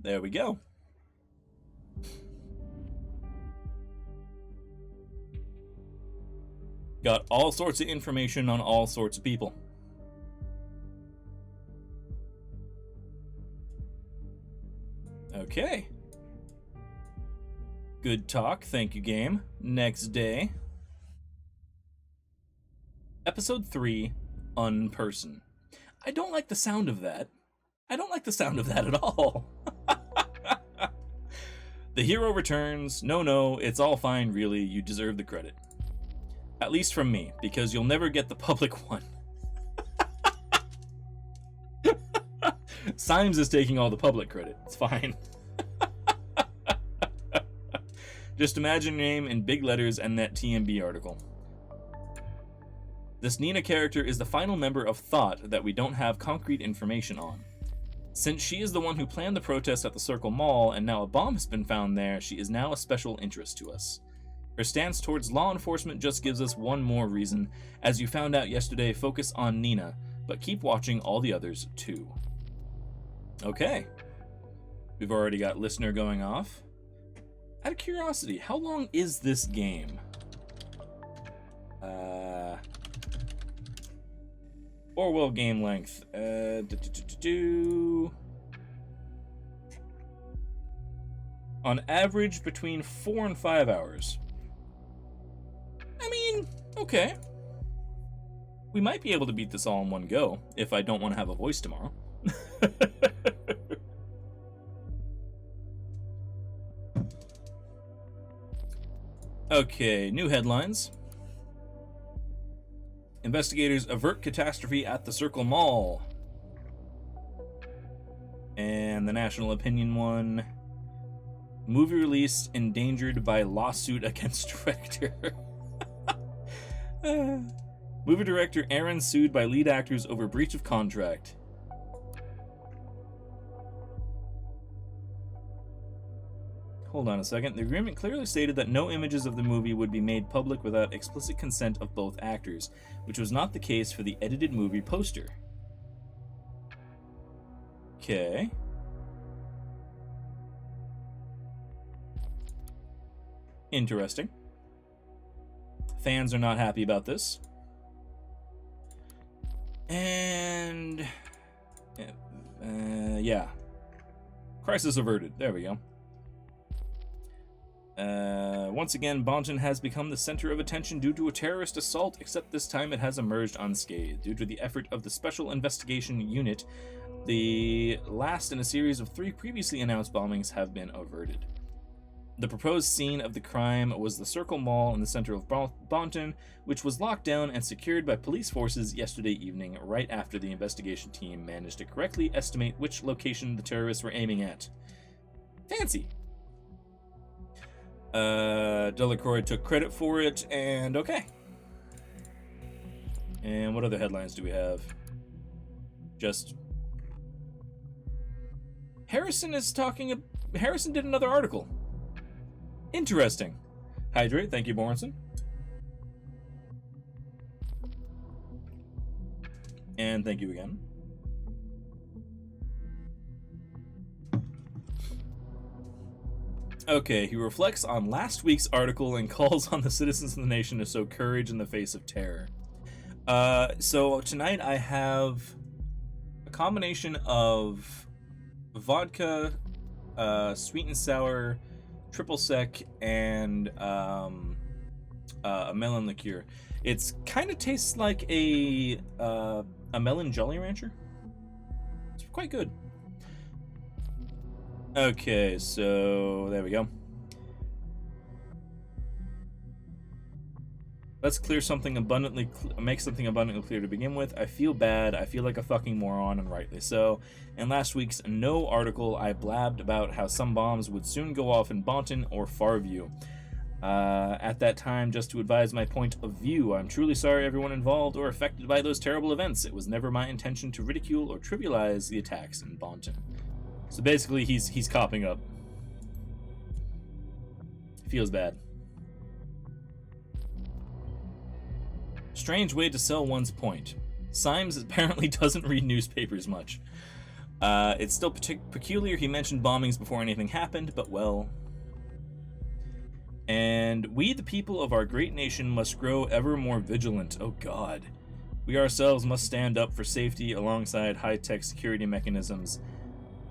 There we go. Got all sorts of information on all sorts of people. Okay. Good talk. Thank you, game. Next day. Episode 3, Unperson. I don't like the sound of that. I don't like the sound of that at all. The hero returns. No, it's all fine, really. You deserve the credit. At least from me, because you'll never get the public one. Symes is taking all the public credit. It's fine. Just imagine your name in big letters and that TMB article. This Nina character is the final member of Thought that we don't have concrete information on. Since she is the one who planned the protest at the Circle Mall and now a bomb has been found there, she is now a special interest to us. Her stance towards law enforcement just gives us one more reason. As you found out yesterday, focus on Nina, but keep watching all the others too. Okay. We've already got listener going off. Out of curiosity, how long is this game? Orwell game length. On average, between 4 and 5 hours. I mean, okay. We might be able to beat this all in one go, if I don't want to have a voice tomorrow. Okay, new headlines. Investigators avert catastrophe at the Circle Mall. And the national opinion one. Movie release endangered by lawsuit against director. Movie director Aaron sued by lead actors over breach of contract. Hold on a second. The agreement clearly stated that no images of the movie would be made public without explicit consent of both actors, which was not the case for the edited movie poster. Okay. Interesting. Fans are not happy about this. And... yeah. Crisis averted. There we go. Once again, Bonton has become the center of attention due to a terrorist assault, except this time it has emerged unscathed. Due to the effort of the Special Investigation Unit, the last in a series of 3 previously announced bombings have been averted. The proposed scene of the crime was the Circle Mall in the center of Bonton, which was locked down and secured by police forces yesterday evening, right after the investigation team managed to correctly estimate which location the terrorists were aiming at. Fancy! Delacroix took credit for it, and okay. And what other headlines do we have? Just... Harrison did another article. Interesting. Hydrate, thank you, Borenson. And thank you again. Okay, he reflects on last week's article and calls on the citizens of the nation to show courage in the face of terror. So tonight I have a combination of vodka, sweet and sour, triple sec, and a melon liqueur. It's kind of tastes like a melon Jolly Rancher. It's quite good. Okay, so there we go. Let's make something abundantly clear to begin with. I feel bad. I feel like a fucking moron, and rightly so. In last week's No article, I blabbed about how some bombs would soon go off in Bonton or Farview. At that time, just to advise my point of view, I'm truly sorry everyone involved or affected by those terrible events. It was never my intention to ridicule or trivialize the attacks in Bonton. So basically, he's copping up. Feels bad. Strange way to sell one's point. Symes apparently doesn't read newspapers much. It's still peculiar he mentioned bombings before anything happened, but well. And we, the people of our great nation, must grow ever more vigilant. Oh God. We ourselves must stand up for safety alongside high-tech security mechanisms,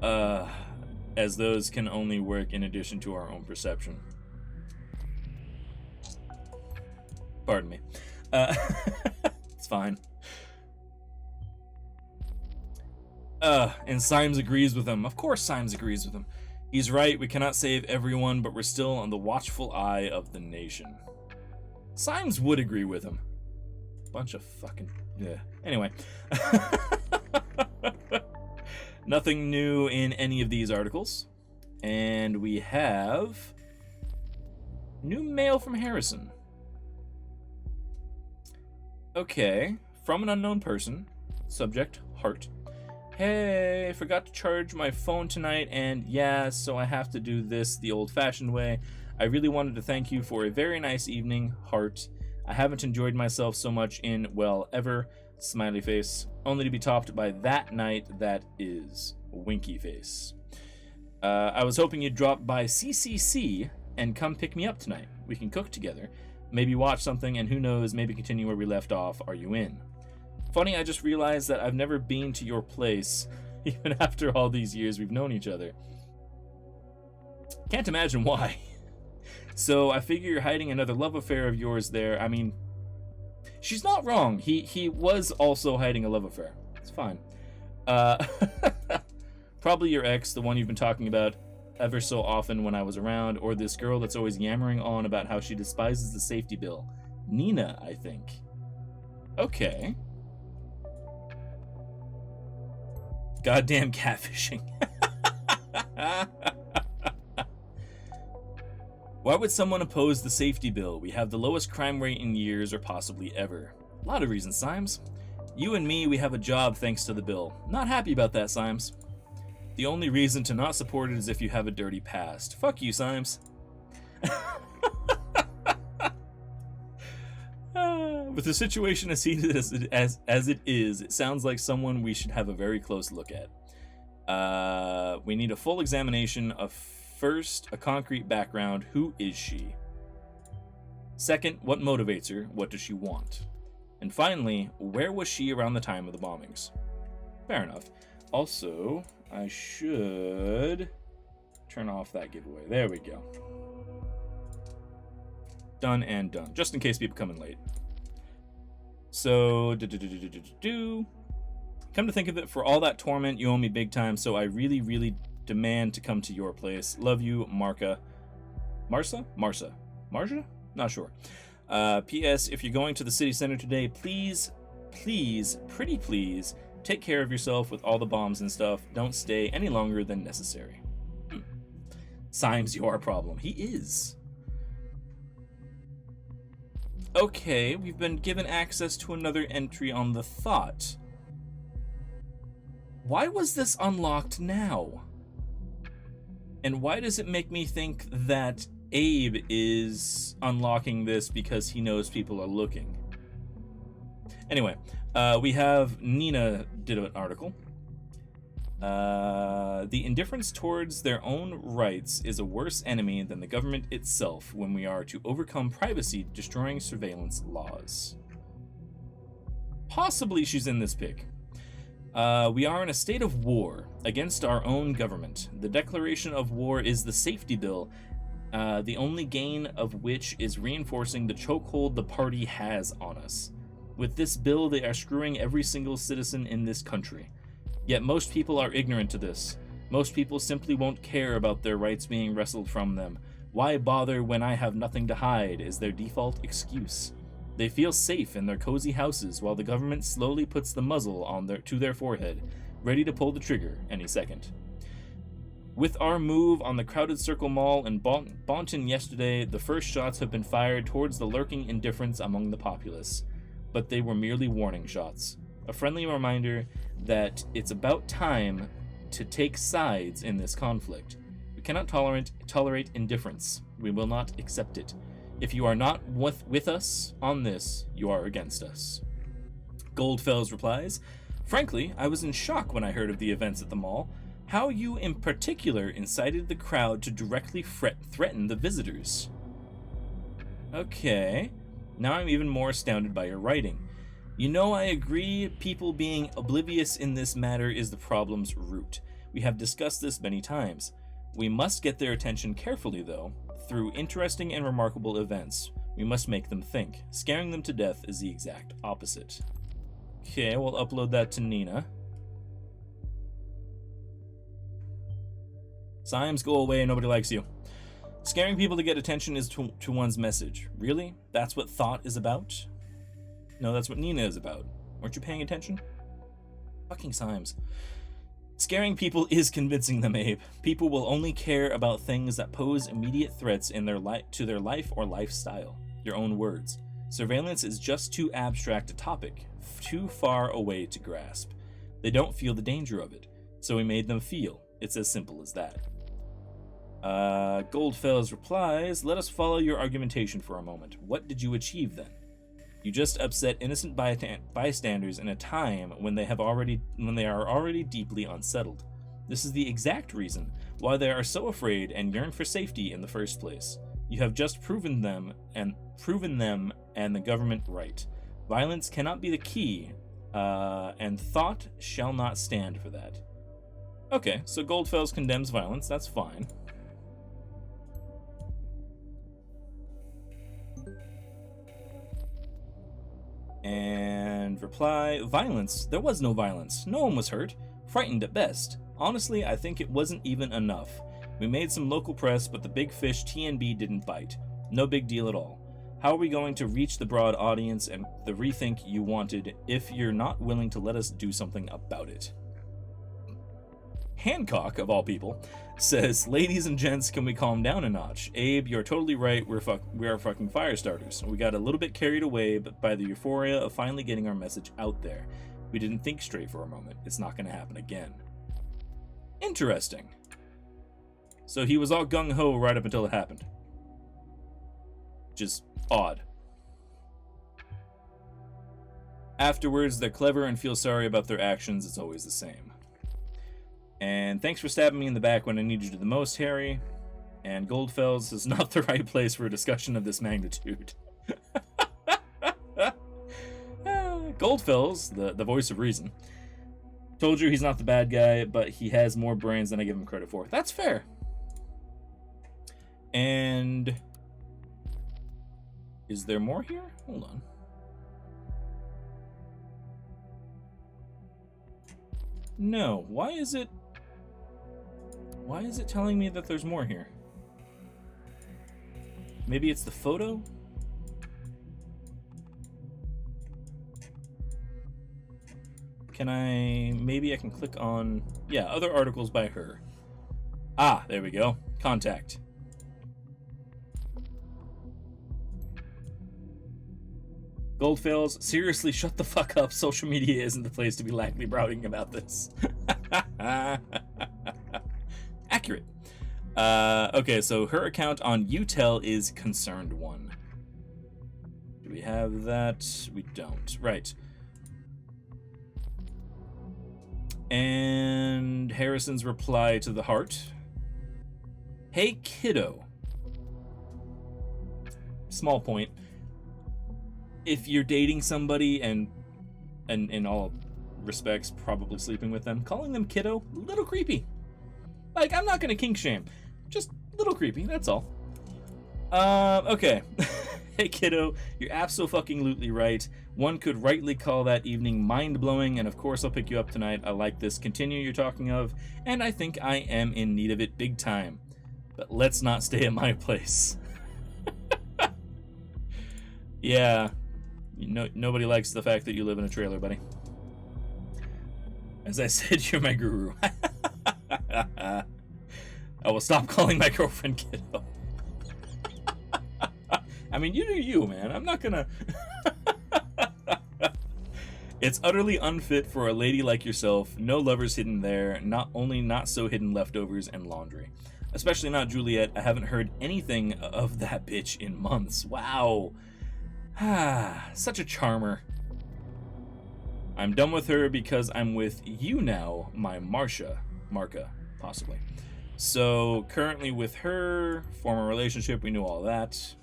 as those can only work in addition to our own perception. Pardon me. It's fine. And Symes agrees with him. Of course Symes agrees with him. He's right, we cannot save everyone, but we're still on the watchful eye of the nation. Symes would agree with him. Bunch of fucking... yeah. Anyway. Nothing new in any of these articles. And we have... new mail from Harrison. Okay. From an unknown person. Subject, heart. Hey, forgot to charge my phone tonight, and yeah, so I have to do this the old-fashioned way. I really wanted to thank you for a very nice evening, heart. I haven't enjoyed myself so much in, well, ever, smiley face, only to be topped by that night that is, winky face. I was hoping you'd drop by CCC and come pick me up tonight. We can cook together, maybe watch something, and who knows, maybe continue where we left off. Are you in? Funny, I just realized that I've never been to your place, even after all these years we've known each other. Can't imagine why. So I figure you're hiding another love affair of yours there. I mean, she's not wrong. He was also hiding a love affair. It's fine. Probably your ex, the one you've been talking about ever so often when I was around, or this girl that's always yammering on about how she despises the safety bill. Nina, I think. Okay. Goddamn catfishing. Why would someone oppose the safety bill? We have the lowest crime rate in years or possibly ever. A lot of reasons, Symes. You and me, we have a job thanks to the bill. Not happy about that, Symes. The only reason to not support it is if you have a dirty past. Fuck you, Symes. With the situation as heated as it is, it sounds like someone we should have a very close look at. We need a full examination of, first, a concrete background. Who is she? Second, what motivates her? What does she want? And finally, where was she around the time of the bombings? Fair enough. Also, I should turn off that giveaway. There we go. Done and done, just in case people come in late. So, come to think of it, for all that torment, you owe me big time, so I really, really demand to come to your place. Love you, Marka. Marsa? Marsa. Marja? Not sure. P.S. If you're going to the city center today, please, pretty please, take care of yourself with all the bombs and stuff. Don't stay any longer than necessary. Symes, you are a problem. He is. Okay, we've been given access to another entry on the thought. Why was this unlocked now? And why does it make me think that Abe is unlocking this because he knows people are looking? Anyway, we have Nina did an article. The indifference towards their own rights is a worse enemy than the government itself when we are to overcome privacy destroying surveillance laws. Possibly she's in this pic. We are in a state of war against our own government. The declaration of war is the safety bill, the only gain of which is reinforcing the chokehold the party has on us. With this bill, they are screwing every single citizen in this country. Yet most people are ignorant to this. Most people simply won't care about their rights being wrestled from them. Why bother when I have nothing to hide is their default excuse. They feel safe in their cozy houses while the government slowly puts the muzzle on to their forehead, ready to pull the trigger any second. With our move on the crowded Circle Mall in Bonton yesterday, the first shots have been fired towards the lurking indifference among the populace. But they were merely warning shots. A friendly reminder that it's about time to take sides in this conflict. We cannot tolerate indifference. We will not accept it. If you are not with us on this, you are against us. Goldfels replies, Frankly, I was in shock when I heard of the events at the mall. How you in particular incited the crowd to directly threaten the visitors. Okay, now I'm even more astounded by your writing. You know, I agree, people being oblivious in this matter is the problem's root. We have discussed this many times. We must get their attention carefully, though, through interesting and remarkable events. We must make them think. Scaring them to death is the exact opposite. Okay, we'll upload that to Nina. Symes, go away, nobody likes you. Scaring people to get attention is to one's message. Really? That's what thought is about? No, that's what Nina is about. Weren't you paying attention? Fucking Symes. Scaring people is convincing them, Abe. People will only care about things that pose immediate threats in their to their life or lifestyle. Your own words. Surveillance is just too abstract a topic, too far away to grasp. They don't feel the danger of it, so we made them feel. It's as simple as that. Goldfell's replies, let us follow your argumentation for a moment. What did you achieve then? You just upset innocent bystanders in a time when they are already deeply unsettled. This is the exact reason why they are so afraid and yearn for safety in the first place. You have just proven them and the government right. Violence cannot be the key, and thought shall not stand for that. Okay, so Goldfels condemns violence, that's fine. And reply, violence? There was no violence. No one was hurt. Frightened at best. Honestly, I think it wasn't even enough. We made some local press, but the big fish TNB didn't bite. No big deal at all. How are we going to reach the broad audience and the rethink you wanted if you're not willing to let us do something about it? Hancock, of all people, says, ladies and gents, can we calm down a notch? Abe, you're totally right, we are fucking fire starters. We got a little bit carried away by the euphoria of finally getting our message out there. We didn't think straight for a moment. It's not going to happen again. Interesting. So he was all gung-ho right up until it happened. Just odd. Afterwards, they're clever and feel sorry about their actions. It's always the same. And thanks for stabbing me in the back when I needed you the most, Harry. And Goldfels is not the right place for a discussion of this magnitude. Goldfels, the voice of reason, told you he's not the bad guy, but he has more brains than I give him credit for. That's fair. And is there more here? Hold on. No. Why is it telling me that there's more here? Maybe it's the photo? Maybe I can click on, yeah, other articles by her. Ah, there we go. Contact. Goldfels, seriously, shut the fuck up. Social media isn't the place to be likely browsing about this. Accurate. Okay, so her account on Utel is Concerned One. Do we have that? We don't. Right. And Harrison's reply to the heart. Hey, kiddo. Small point. If you're dating somebody and in all respects probably sleeping with them, calling them kiddo, a little creepy. Like, I'm not gonna kink shame, just a little creepy, that's all. Okay. Hey kiddo, you're abso-fucking-lutely right. One could rightly call that evening mind-blowing, and of course I'll pick you up tonight. I like this continue you're talking of, and I think I am in need of it big time. But let's not stay at my place. Yeah. Nobody likes the fact that you live in a trailer, buddy. As I said, you're my guru. I will stop calling my girlfriend kiddo. I mean, you do you, man. I'm not gonna... It's utterly unfit for a lady like yourself. No lovers hidden there. Not only not so hidden leftovers and laundry. Especially not Juliet. I haven't heard anything of that bitch in months. Wow. Such a charmer. I'm done with her because I'm with you now, my Marca, possibly. So, currently with her, former relationship, we knew all that.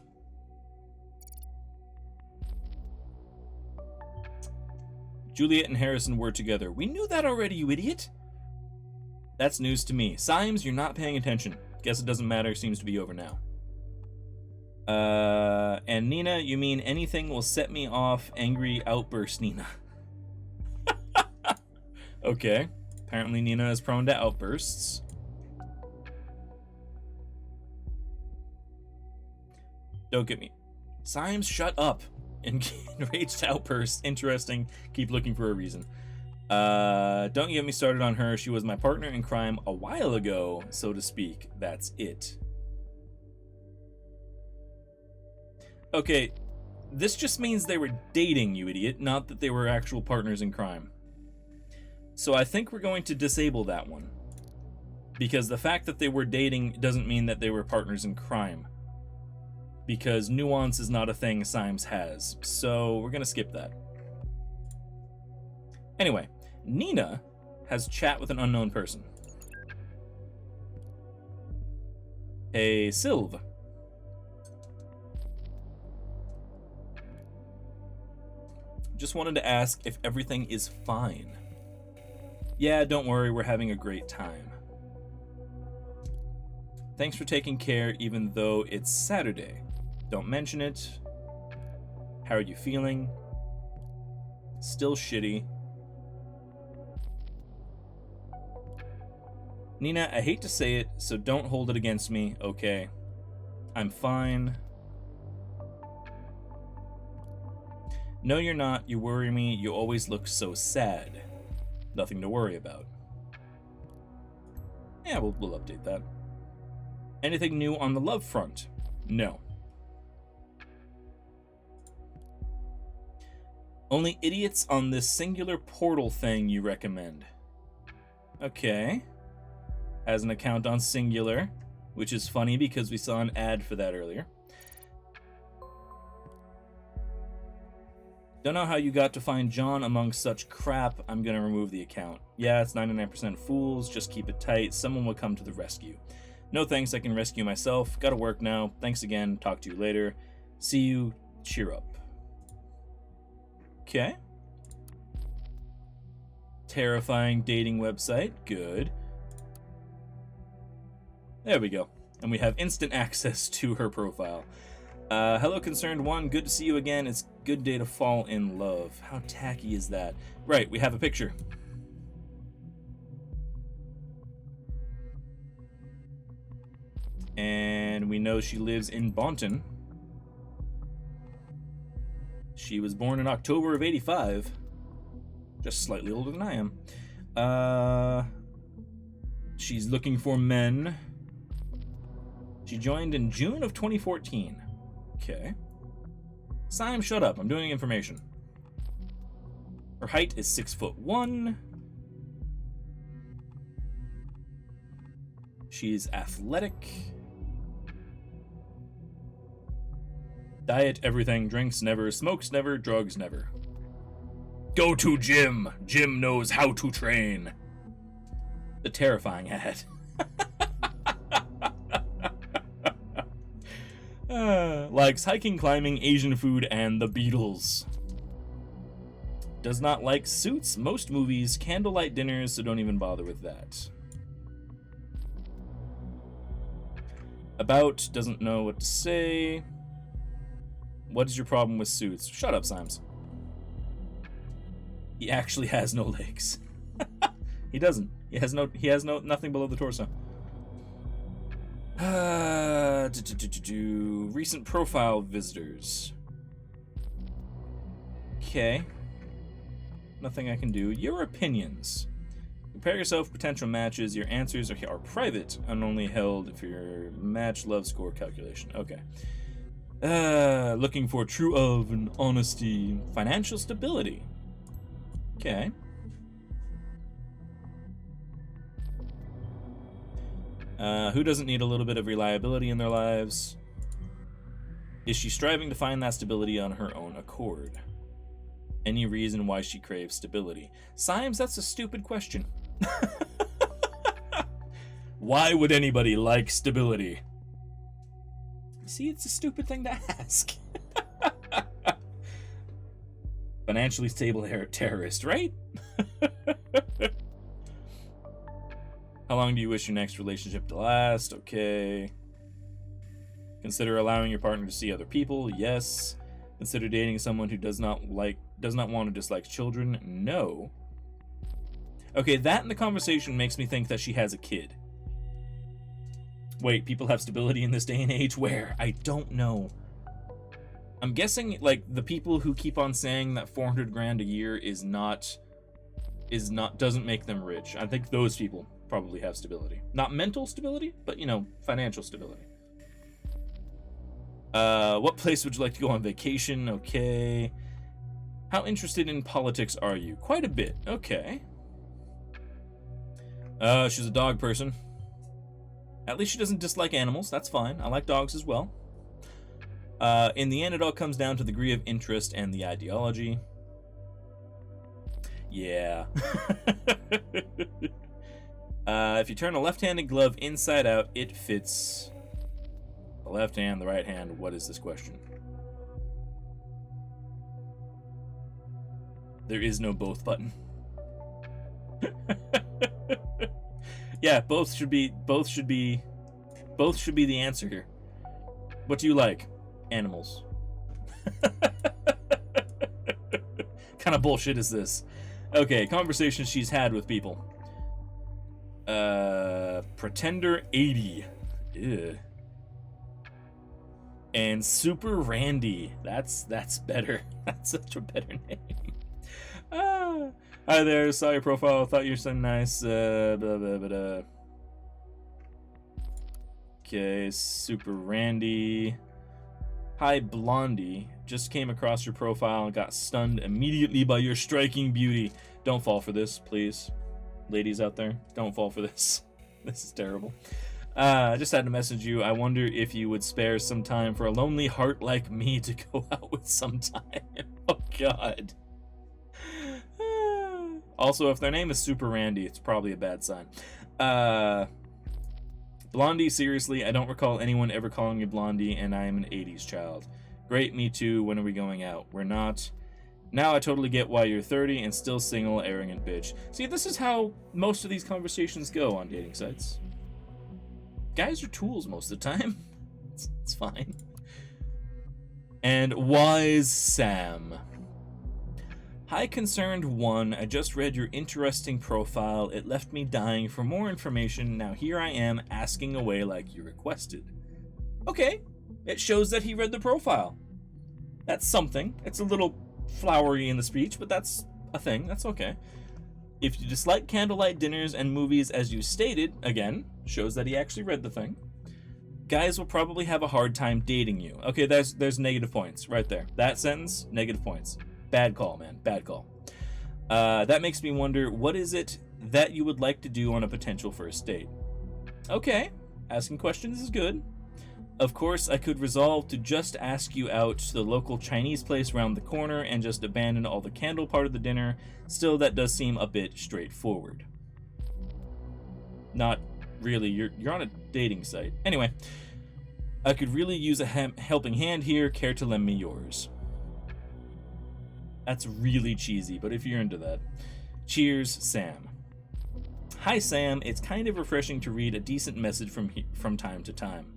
Juliet and Harrison were together. We knew that already, you idiot! That's news to me. Symes, you're not paying attention. Guess it doesn't matter, seems to be over now. And Nina, you mean anything will set me off? Angry outburst, Nina. Okay. Apparently Nina is prone to outbursts. Don't get me. Symes, shut up. Enraged outburst. Interesting. Keep looking for a reason. Don't get me started on her. She was my partner in crime a while ago, so to speak. That's it. Okay, this just means they were dating, you idiot, not that they were actual partners in crime. So I think we're going to disable that one. Because the fact that they were dating doesn't mean that they were partners in crime. Because nuance is not a thing Symes has. So we're going to skip that. Anyway, Nina has chat with an unknown person. Hey, Sylve. Just wanted to ask if everything is fine. Yeah, don't worry, we're having a great time. Thanks for taking care even though it's Saturday. Don't mention it. How are you feeling? Still shitty. Nina, I hate to say it, so don't hold it against me, okay? I'm fine. No, you're not. You worry me. You always look so sad. Nothing to worry about. Yeah, we'll update that. Anything new on the love front? No. Only idiots on this singular portal thing you recommend. Okay. Has an account on Singular, which is funny because we saw an ad for that earlier. Don't know how you got to find John among such crap. I'm gonna remove the account. Yeah, it's 99% fools. Just keep it tight. Someone will come to the rescue. No thanks, I can rescue myself. Gotta work now. Thanks again. Talk to you later. See you. Cheer up. Okay. Terrifying dating website. Good. There we go. And we have instant access to her profile. Hello, Concerned One. Good to see you again. It's a good day to fall in love. How tacky is that? Right, we have a picture. And we know she lives in Boonton. She was born in October of 85. Just slightly older than I am. She's looking for men. She joined in June of 2014. Okay. Symes, shut up. I'm doing information. Her height is 6'1". She's athletic. Diet, everything. Drinks, never. Smokes, never. Drugs, never. Go to gym. Gym knows how to train. The terrifying ad. Likes hiking, climbing, Asian food, and the Beatles. Does not like Suits, most movies, candlelight dinners, so don't even bother with that. About, doesn't know what to say. What is your problem with Suits? Shut up, Symes. He actually has no legs. He doesn't. He has nothing below the torso. Recent profile visitors. Okay. Nothing I can do. Your opinions. Compare yourself, potential matches. Your answers are private and only held for your match love score calculation. Okay. Looking for true love and honesty. Financial stability. Okay. Who doesn't need a little bit of reliability in their lives? Is she striving to find that stability on her own accord? Any reason why she craves stability? Symes, that's a stupid question. Why would anybody like stability? See, it's a stupid thing to ask. Financially stable terrorist, right? How long do you wish your next relationship to last? Okay. Consider allowing your partner to see other people. Yes. Consider dating someone who does not want to dislike children. No. Okay, that in the conversation makes me think that she has a kid. Wait, people have stability in this day and age? Where? I don't know. I'm guessing, like, the people who keep on saying that 400 grand a year doesn't make them rich. I think those people probably have stability. Not mental stability, but, you know, financial stability. What place would you like to go on vacation? Okay. How interested in politics are you? Quite a bit. Okay. She's a dog person. At least she doesn't dislike animals. That's fine. I like dogs as well. In the end, it all comes down to the degree of interest and the ideology. Yeah. If you turn a left-handed glove inside out, it fits the left hand, the right hand. What is this question? There is no both button. Yeah, both should be the answer here. What do you like? Animals. Kind of bullshit is this? Okay, conversations she's had with people. Pretender 80. Ew. And Super Randy. That's better. That's such a better name. Hi there, saw your profile, thought you were so nice. Okay, Super Randy. Hi, Blondie. Just came across your profile and got stunned immediately by your striking beauty. Don't fall for this, please. Ladies out there, don't fall for this. This is terrible. I just had to message you. I wonder if you would spare some time for a lonely heart like me to go out with sometime. Oh, God. Also, if their name is Super Randy, it's probably a bad sign. Blondie, seriously, I don't recall anyone ever calling me Blondie, and I am an 80s child. Great, me too. When are we going out? We're not. Now I totally get why you're 30 and still single, arrogant bitch. See, this is how most of these conversations go on dating sites. Guys are tools most of the time. It's fine. And Wise Sam. Hi, Concerned One. I just read your interesting profile. It left me dying for more information. Now here I am asking away like you requested. Okay, it shows that he read the profile. That's something. It's a little flowery in the speech, but that's a thing. That's okay. If you dislike candlelight dinners and movies as you stated, again, shows that he actually read the thing. Guys will probably have a hard time dating you. Okay, there's negative points right there. That sentence, negative points. Bad call, man. Bad call. That makes me wonder, what is it that you would like to do on a potential first date? Okay, asking questions is good. Of course, I could resolve to just ask you out to the local Chinese place around the corner and just abandon all the candle part of the dinner. Still, that does seem a bit straightforward. Not really. You're on a dating site. Anyway, I could really use a helping hand here. Care to lend me yours? That's really cheesy, but if you're into that. Cheers, Sam. Hi, Sam. It's kind of refreshing to read a decent message from time to time.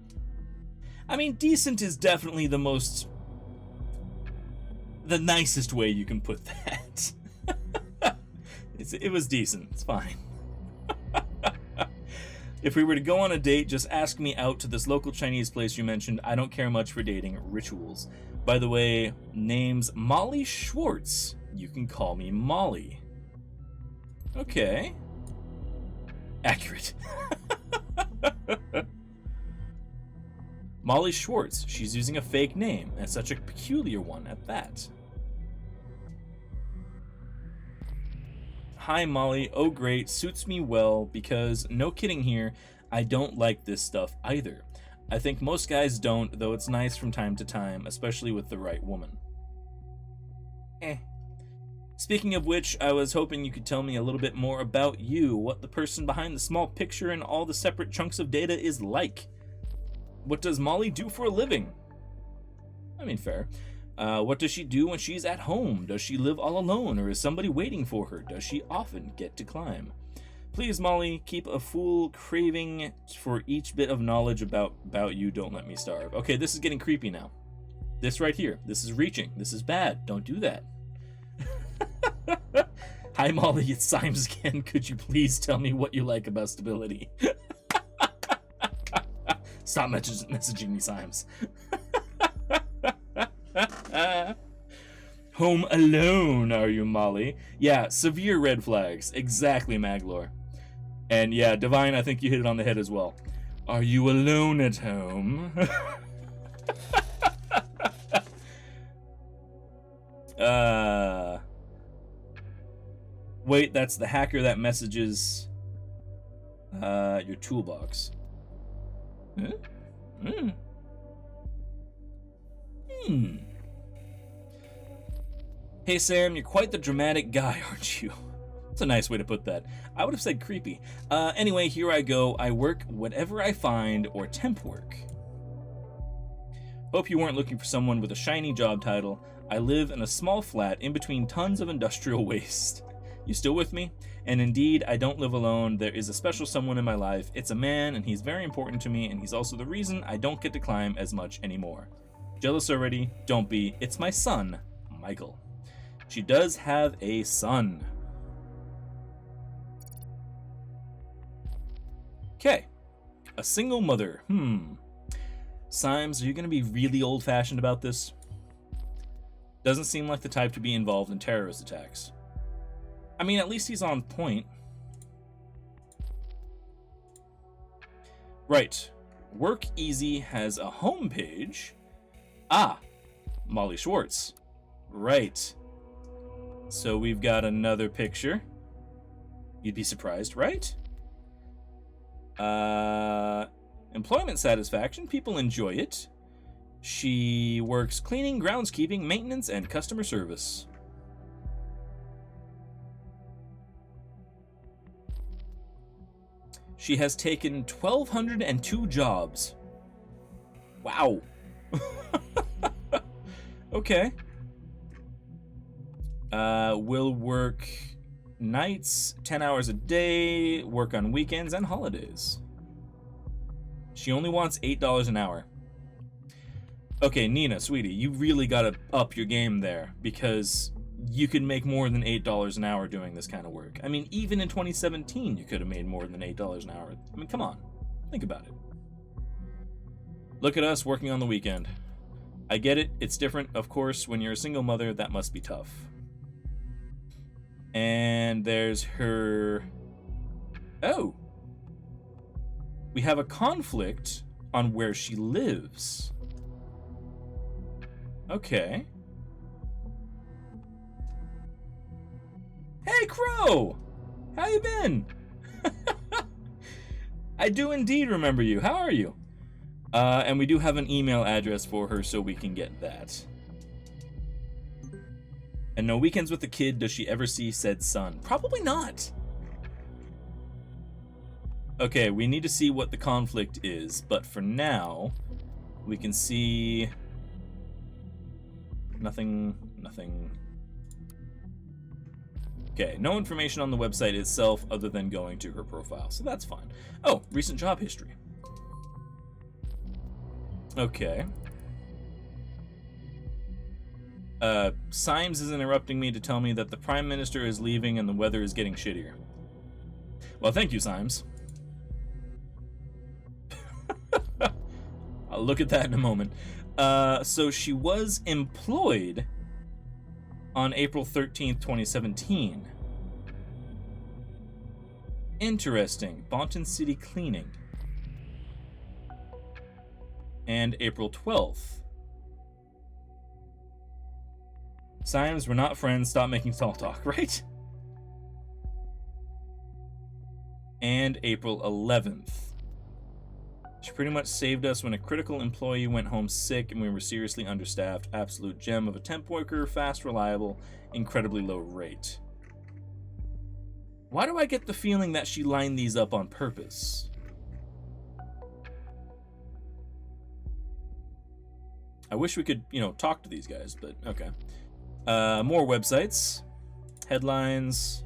I mean, decent is definitely the nicest way you can put that. It was decent. It's fine. If we were to go on a date, just ask me out to this local Chinese place you mentioned. I don't care much for dating rituals. By the way, name's Molly Schwartz. You can call me Molly. Okay. Accurate. Molly Schwartz. She's using a fake name, and such a peculiar one at that. Hi, Molly. Oh, great. Suits me well, because, no kidding here, I don't like this stuff either. I think most guys don't, though it's nice from time to time, especially with the right woman. Speaking of which, I was hoping you could tell me a little bit more about you, what the person behind the small picture and all the separate chunks of data is like. What does Molly do for a living? I mean, fair. What does she do when she's at home? Does she live all alone, or is somebody waiting for her? Does she often get to climb? Please, Molly, keep a full craving for each bit of knowledge about you. Don't let me starve. Okay, this is getting creepy now. This right here. This is reaching. This is bad. Don't do that. Hi, Molly. It's Symes again. Could you please tell me what you like about stability? Stop messaging me, Symes. Home alone, are you, Molly? Yeah, severe red flags. Exactly, Maglor. And yeah, Divine, I think you hit it on the head as well. Are you alone at home? Wait, that's the hacker that messages your toolbox. Huh? Hey Sam, you're quite the dramatic guy, aren't you? That's a nice way to put that. I would have said creepy. Anyway, here I go. I work whatever I find, or temp work. Hope you weren't looking for someone with a shiny job title. I live in a small flat in between tons of industrial waste. You still with me? And indeed, I don't live alone. There is a special someone in my life. It's a man, and he's very important to me, and he's also the reason I don't get to climb as much anymore. Jealous already? Don't be. It's my son, Michael. She does have a son. Okay. A single mother. Symes, are you going to be really old-fashioned about this? Doesn't seem like the type to be involved in terrorist attacks. I mean, at least he's on point. Right. Work Easy has a homepage. Ah, Molly Schwartz. Right. So we've got another picture. You'd be surprised, right? Employment satisfaction. People enjoy it. She works cleaning, groundskeeping, maintenance, and customer service. She has taken 1,202 jobs. Wow. Okay. Will work nights, 10 hours a day, work on weekends and holidays. She only wants $8 an hour. Okay, Nina, sweetie, you really gotta up your game there, because you could make more than $8 an hour doing this kind of work. I mean, even in 2017, you could have made more than $8 an hour. I mean, come on. Think about it. Look at us working on the weekend. I get it. It's different, of course. When you're a single mother, that must be tough. And there's her... Oh. We have a conflict on where she lives. Okay. Hey, Crow! How you been? I do indeed remember you. How are you? And we do have an email address for her, so we can get that. And no weekends with the kid. Does she ever see said son? Probably not. Okay, we need to see what the conflict is, but for now, we can see nothing. Okay, no information on the website itself other than going to her profile, so that's fine. Oh, recent job history. Okay. Symes is interrupting me to tell me that the Prime Minister is leaving and the weather is getting shittier. Well, thank you, Symes. I'll look at that in a moment. So she was employed on April 13th, 2017. Interesting. Bonton City Cleaning. And April 12th. Symes, we're not friends. Stop making small talk, right? And April 11th. She pretty much saved us when a critical employee went home sick and we were seriously understaffed. Absolute gem of a temp worker, fast, reliable, incredibly low rate. Why do I get the feeling that she lined these up on purpose? I wish we could, talk to these guys, but okay. More websites. Headlines.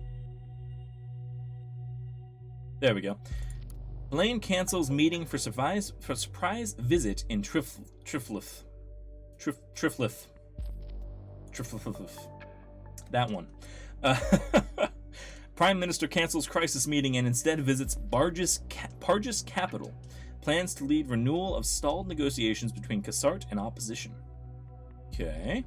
There we go. Blaine cancels meeting for surprise visit in Triflith. That one. Prime Minister cancels crisis meeting and instead visits Pargis capital. Plans to lead renewal of stalled negotiations between Cassart and opposition. Okay.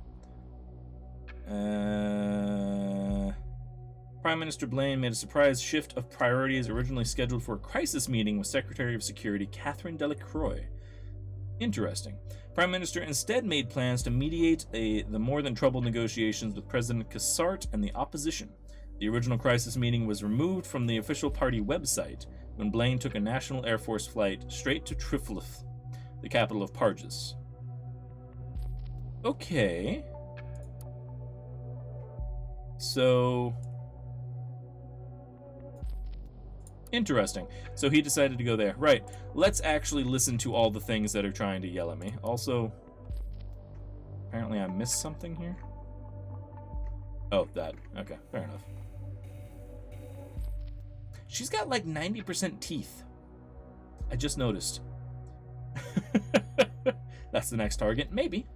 Prime Minister Blaine made a surprise shift of priorities originally scheduled for a crisis meeting with Secretary of Security Catherine Delacroix. Interesting. Prime Minister instead made plans to mediate the more than troubled negotiations with President Cassart and the opposition. The original crisis meeting was removed from the official party website when Blaine took a National Air Force flight straight to Triflith, the capital of Pargis. Okay. So... interesting. So he decided to go there. Right. Let's actually listen to all the things that are trying to yell at me. Also, apparently I missed something here. Oh, that. Okay, fair enough. She's got like 90% teeth. I just noticed. That's the next target. Maybe.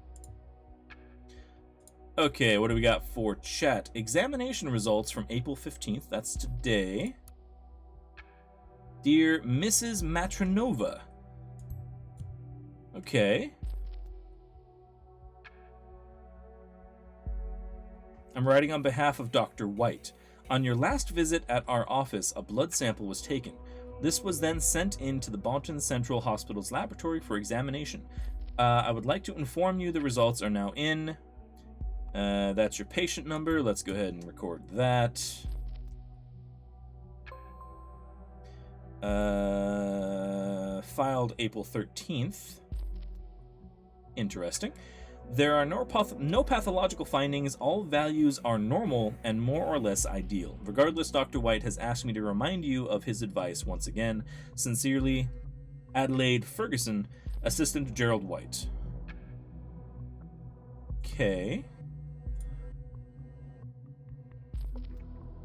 Okay, what do we got for chat? Examination results from April 15th. That's today. Dear Mrs. Matronova. Okay. I'm writing on behalf of Dr. White. On your last visit at our office, a blood sample was taken. This was then sent in to the Bonton Central Hospital's laboratory for examination. I would like to inform you the results are now in. That's your patient number. Let's go ahead and record that. Filed April 13th. Interesting. There are no pathological findings. All values are normal and more or less ideal. Regardless, Dr. White has asked me to remind you of his advice once again. Sincerely, Adelaide Ferguson, Assistant Gerald White. Okay.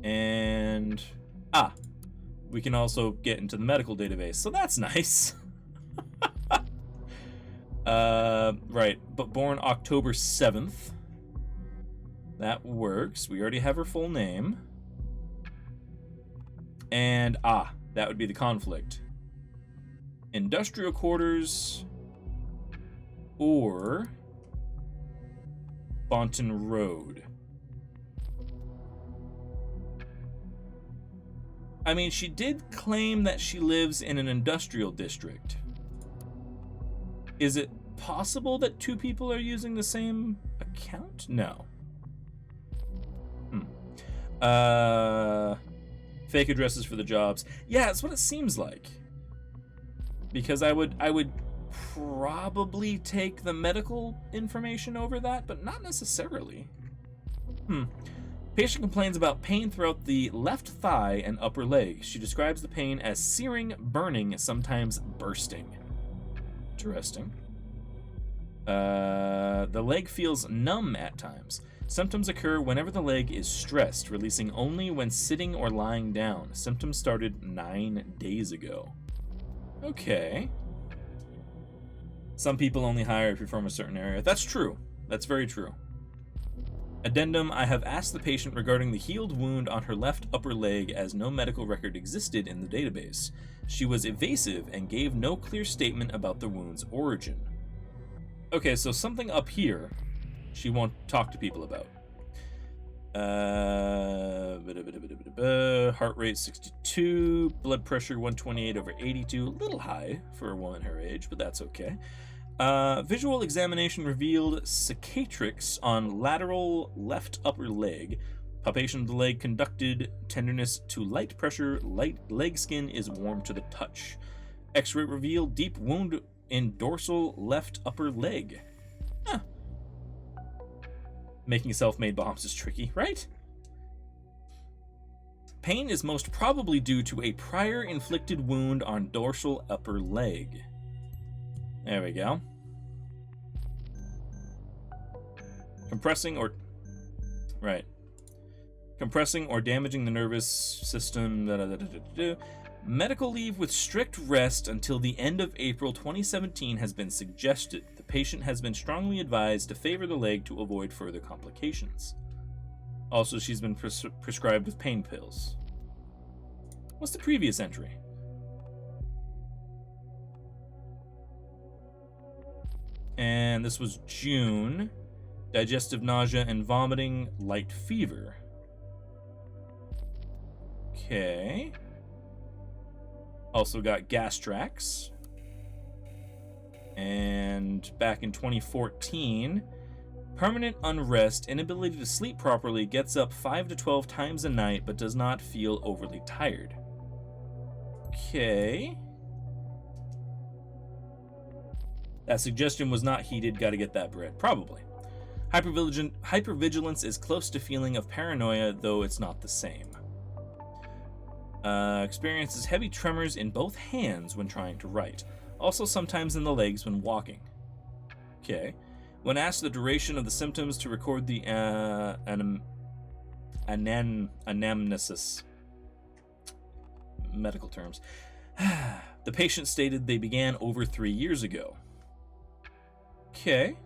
And... we can also get into the medical database, so that's nice. Right, but born October 7th. That works. We already have her full name. And, that would be the conflict. Industrial quarters or Bonton Road. I mean, she did claim that she lives in an industrial district. Is it possible that two people are using the same account? No. Fake addresses for the jobs. Yeah, that's what it seems like. Because I would probably take the medical information over that, but not necessarily. Patient complains about pain throughout the left thigh and upper leg. She describes the pain as searing, burning, sometimes bursting. Interesting. The leg feels numb at times. Symptoms occur whenever the leg is stressed, releasing only when sitting or lying down. Symptoms started 9 days ago. Okay. Some people only hire if you're from a certain area. That's true. That's very true. Addendum, I have asked the patient regarding the healed wound on her left upper leg as no medical record existed in the database. She was evasive and gave no clear statement about the wound's origin. Okay, so something up here she won't talk to people about. Heart rate 62, blood pressure 128/82, a little high for a woman her age, but that's okay. Visual examination revealed cicatrix on lateral left upper leg. Palpation of the leg conducted tenderness to light pressure. Light leg skin is warm to the touch. X-ray revealed deep wound in dorsal left upper leg. Huh. Making self-made bombs is tricky, right? Pain is most probably due to a prior inflicted wound on dorsal upper leg. There we go. Compressing or damaging the nervous system. Medical leave with strict rest until the end of April 2017 has been suggested. The patient has been strongly advised to favor the leg to avoid further complications. Also, she's been prescribed with pain pills. What's the previous entry? And this was June. Digestive nausea and vomiting, light fever. Okay. Also got Gastrax. And back in 2014, permanent unrest, inability to sleep properly, gets up 5 to 12 times a night, but does not feel overly tired. Okay. That suggestion was not heeded, gotta get that bread. Probably. Hypervigilance is close to feeling of paranoia, though it's not the same. Experiences heavy tremors in both hands when trying to write. Also sometimes in the legs when walking. Okay. When asked the duration of the symptoms to record the anamnesis, medical terms, the patient stated they began over 3 years ago. Okay.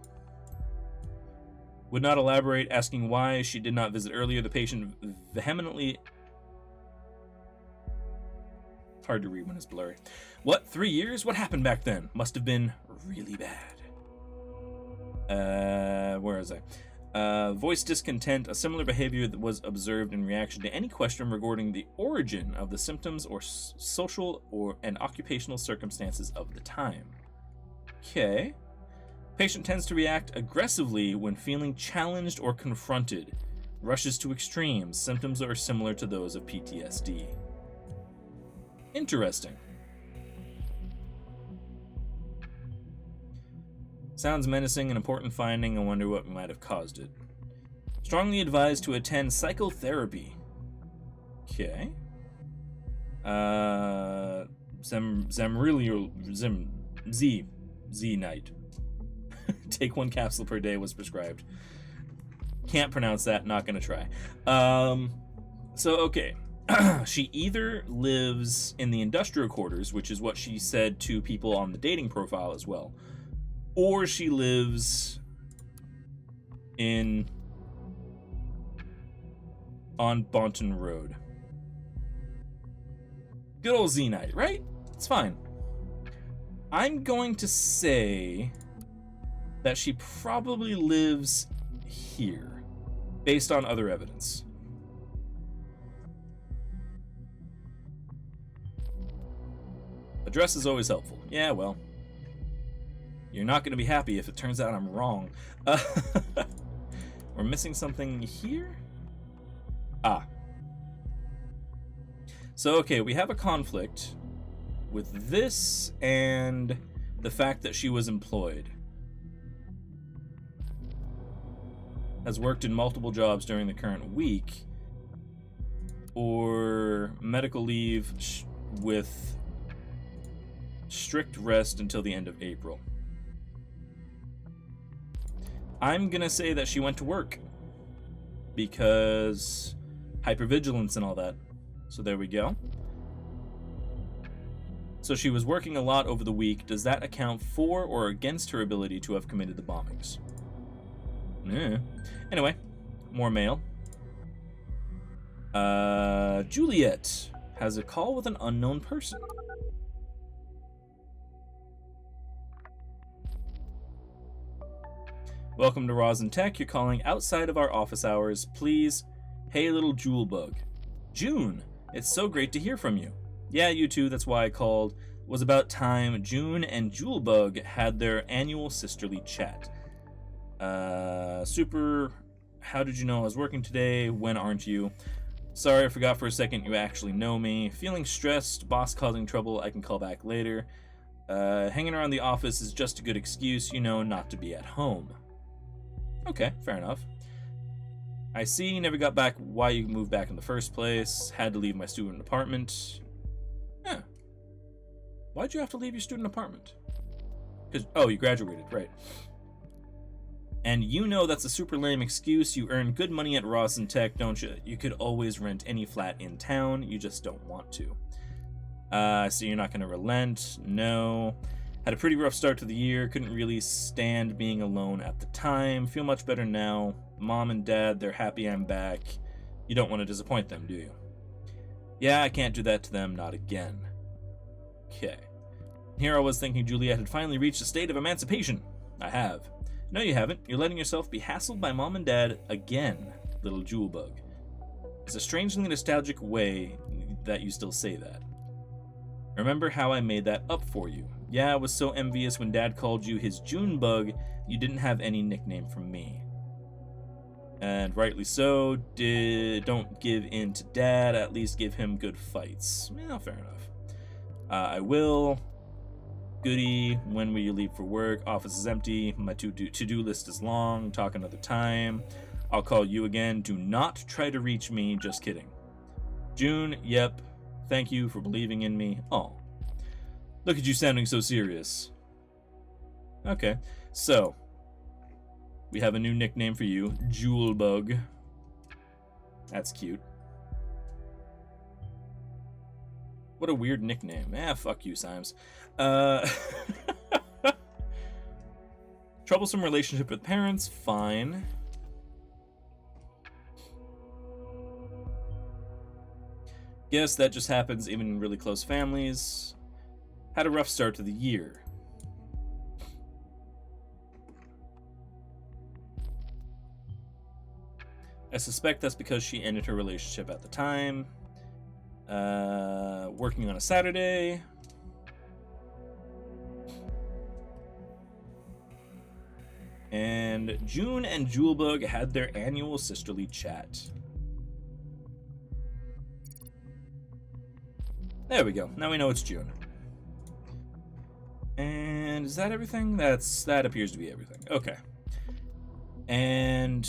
Would not elaborate, asking why she did not visit earlier. The patient vehemently... Hard to read when it's blurry. What? 3 years? What happened back then? Must have been really bad. Where is I? Voice discontent, a similar behavior that was observed in reaction to any question regarding the origin of the symptoms or social and occupational circumstances of the time. Okay. Patient tends to react aggressively when feeling challenged or confronted. Rushes to extremes. Symptoms are similar to those of PTSD. Interesting. Sounds menacing, an important finding. I wonder what might have caused it. Strongly advised to attend psychotherapy. Okay. Z night. Take 1 capsule per day was prescribed. Can't pronounce that, not gonna try. So, okay. She either lives in the industrial quarters, which is what she said to people on the dating profile as well, or she lives on Bonton Road. Good old Z night, right? It's fine. I'm going to say that she probably lives here, based on other evidence. Address is always helpful. Yeah, well, you're not going to be happy if it turns out I'm wrong. We're missing something here? Ah. So, okay, we have a conflict with this and the fact that she was employed. Has worked in multiple jobs during the current week, or medical leave with strict rest until the end of April. I'm gonna say that she went to work because hypervigilance and all that. So there we go. So she was working a lot over the week. Does that account for or against her ability to have committed the bombings? Anyway, more mail. Juliet has a call with an unknown person. Welcome to Rosin Tech. You're calling outside of our office hours. Please, hey little jewel bug. June, it's so great to hear from you. Yeah, you too, that's why I called. It was about time June and Jewelbug had their annual sisterly chat. Super, how did you know I was working today? When aren't you? Sorry, I forgot for a second you actually know me. Feeling stressed, boss causing trouble, I can call back later. Hanging around the office is just a good excuse, not to be at home. Okay, fair enough. I see you never got back why you moved back in the first place. Had to leave my student apartment. Yeah. Why'd you have to leave your student apartment? You graduated, right. And that's a super lame excuse. You earn good money at Ross and Tech, don't you? You could always rent any flat in town. You just don't want to. So you're not going to relent? No. Had a pretty rough start to the year. Couldn't really stand being alone at the time. Feel much better now. Mom and Dad, they're happy I'm back. You don't want to disappoint them, do you? Yeah, I can't do that to them. Not again. Okay. Here I was thinking Juliet had finally reached a state of emancipation. I have. No, you haven't. You're letting yourself be hassled by Mom and Dad again, little jewel bug. It's a strangely nostalgic way that you still say that. Remember how I made that up for you? Yeah, I was so envious when Dad called you his June bug, you didn't have any nickname from me. And rightly so, don't give in to Dad, at least give him good fights. Well, fair enough. I will. Goody, when will you leave for work? Office is empty, my to-do list is long, talk another time. I'll call you again, do not try to reach me, just kidding. June, yep, thank you for believing in me. Oh, look at you sounding so serious. Okay, so, we have a new nickname for you, Jewel Bug. That's cute. What a weird nickname. Fuck you, Symes. Troublesome relationship with parents, fine. Guess that just happens even in really close families. Had a rough start to the year. I suspect that's because she ended her relationship at the time. Working on a Saturday. And June and Jewelbug had their annual sisterly chat. There we go. Now we know it's June. And is that everything? That appears to be everything. Okay. And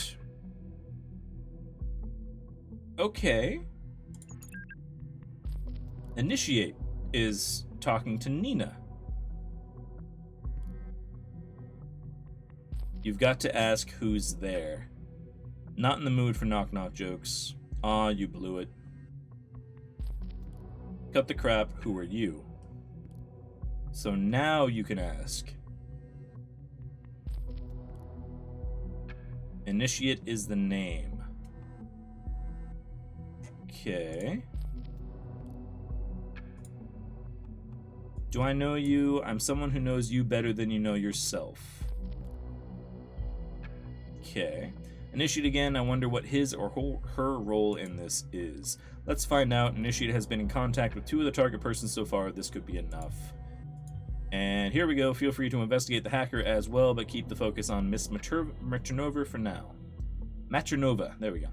okay. Initiate is talking to Nina. You've got to ask who's there. Not in the mood for knock-knock jokes. Aw, you blew it. Cut the crap, who are you? So now you can ask. Initiate is the name. Okay. Do I know you? I'm someone who knows you better than you know yourself. Okay. Initiate again, I wonder what his or her role in this is. Let's find out. Initiate has been in contact with 2 of the target persons so far. This could be enough. And here we go. Feel free to investigate the hacker as well, but keep the focus on Miss Matronova for now. Matronova. There we go.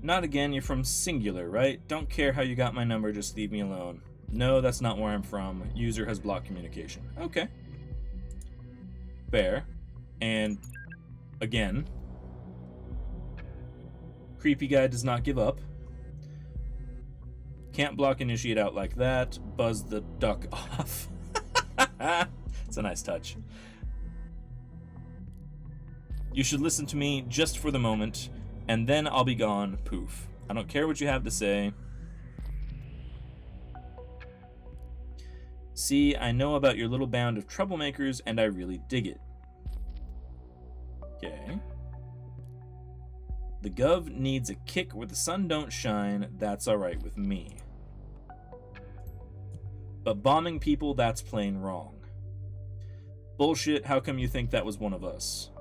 Not again, you're from Singular, right? Don't care how you got my number, just leave me alone. No, that's not where I'm from. User has blocked communication. Okay. Fair. And again, creepy guy does not give up. Can't block initiate out like that. Buzz the duck off. It's a nice touch. You should listen to me just for the moment, and then I'll be gone. Poof. I don't care what you have to say. See, I know about your little band of troublemakers, and I really dig it. Okay. The Gov needs a kick where the sun don't shine. That's alright with me. But bombing people, that's plain wrong. Bullshit, how come you think that was one of us?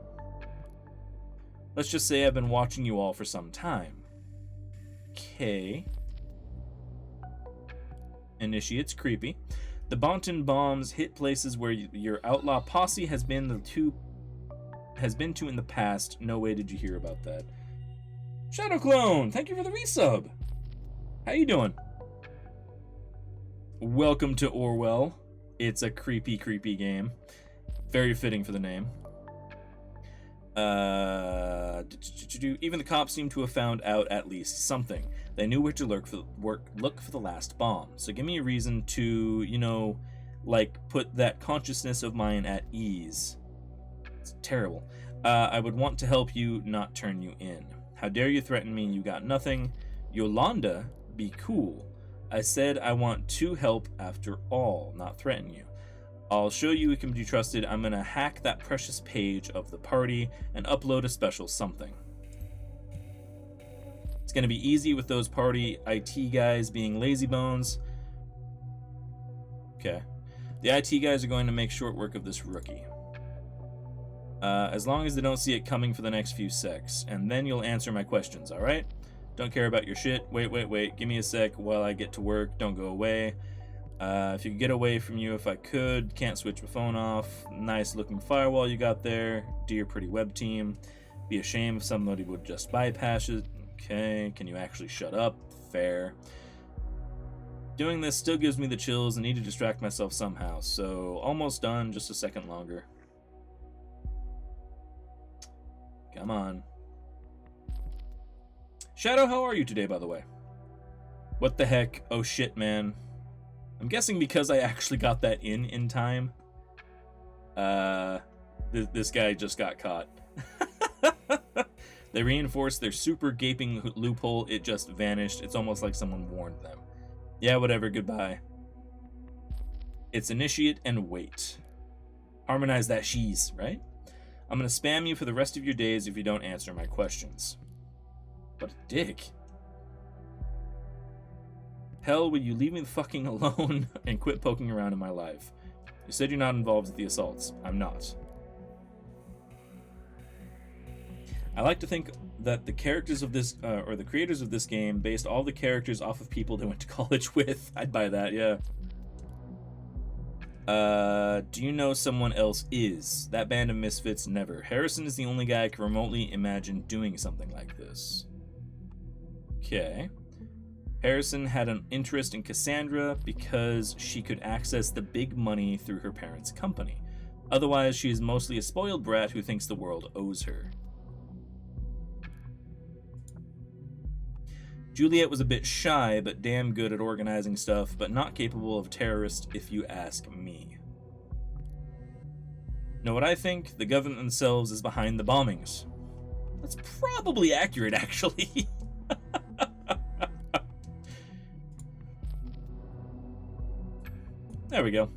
Let's just say I've been watching you all for some time. Okay. Initiate's creepy. The Bonton bombs hit places where your outlaw posse has been the has been to in the past. No way did you hear about that. Shadow Clone, thank you for the resub. How you doing? Welcome to Orwell. It's a creepy, creepy game. Very fitting for the name. Even the cops seem to have found out at least something. They knew where to look for the last bomb. So give me a reason to, you know, like, put that consciousness of mine at ease. It's terrible. I would want to help you, not turn you in. How dare you threaten me? You got nothing. Yolanda, be cool. I said I want to help after all, not threaten you. I'll show you we can be trusted. I'm gonna hack that precious page of the party and upload a special something. It's gonna be easy with those party IT guys being lazy bones. Okay. The IT guys are going to make short work of this rookie. As long as they don't see it coming for the next few secs, and then you'll answer my questions, alright? Don't care about your shit. Wait. Give me a sec while I get to work. Don't go away. If you could get away from you if I could. Can't switch my phone off. Nice looking firewall you got there. Dear pretty web team. Be a shame if somebody would just bypass it. Okay, can you actually shut up? Fair. Doing this still gives me the chills and need to distract myself somehow. So, almost done, just a second longer. Come on. Shadow, how are you today, by the way? What the heck? Oh shit, man. I'm guessing because I actually got that in time. This guy just got caught. They reinforced their super gaping loophole. It just vanished. It's almost like someone warned them. Yeah, whatever, goodbye. It's initiate and wait. Harmonize that she's, right? I'm gonna spam you for the rest of your days if you don't answer my questions. What a dick. Hell, will you leave me the fucking alone and quit poking around in my life? You said you're not involved with the assaults. I'm not. I like to think that the characters of this, or the creators of this game, based all the characters off of people they went to college with. I'd buy that, yeah. Do you know someone else is? That band of misfits, never. Harrison is the only guy I can remotely imagine doing something like this. Okay. Harrison had an interest in Cassandra because she could access the big money through her parents' company. Otherwise, she is mostly a spoiled brat who thinks the world owes her. Juliet was a bit shy, but damn good at organizing stuff, but not capable of terrorist if you ask me. Know what I think? The government themselves is behind the bombings. That's probably accurate, actually. There we go.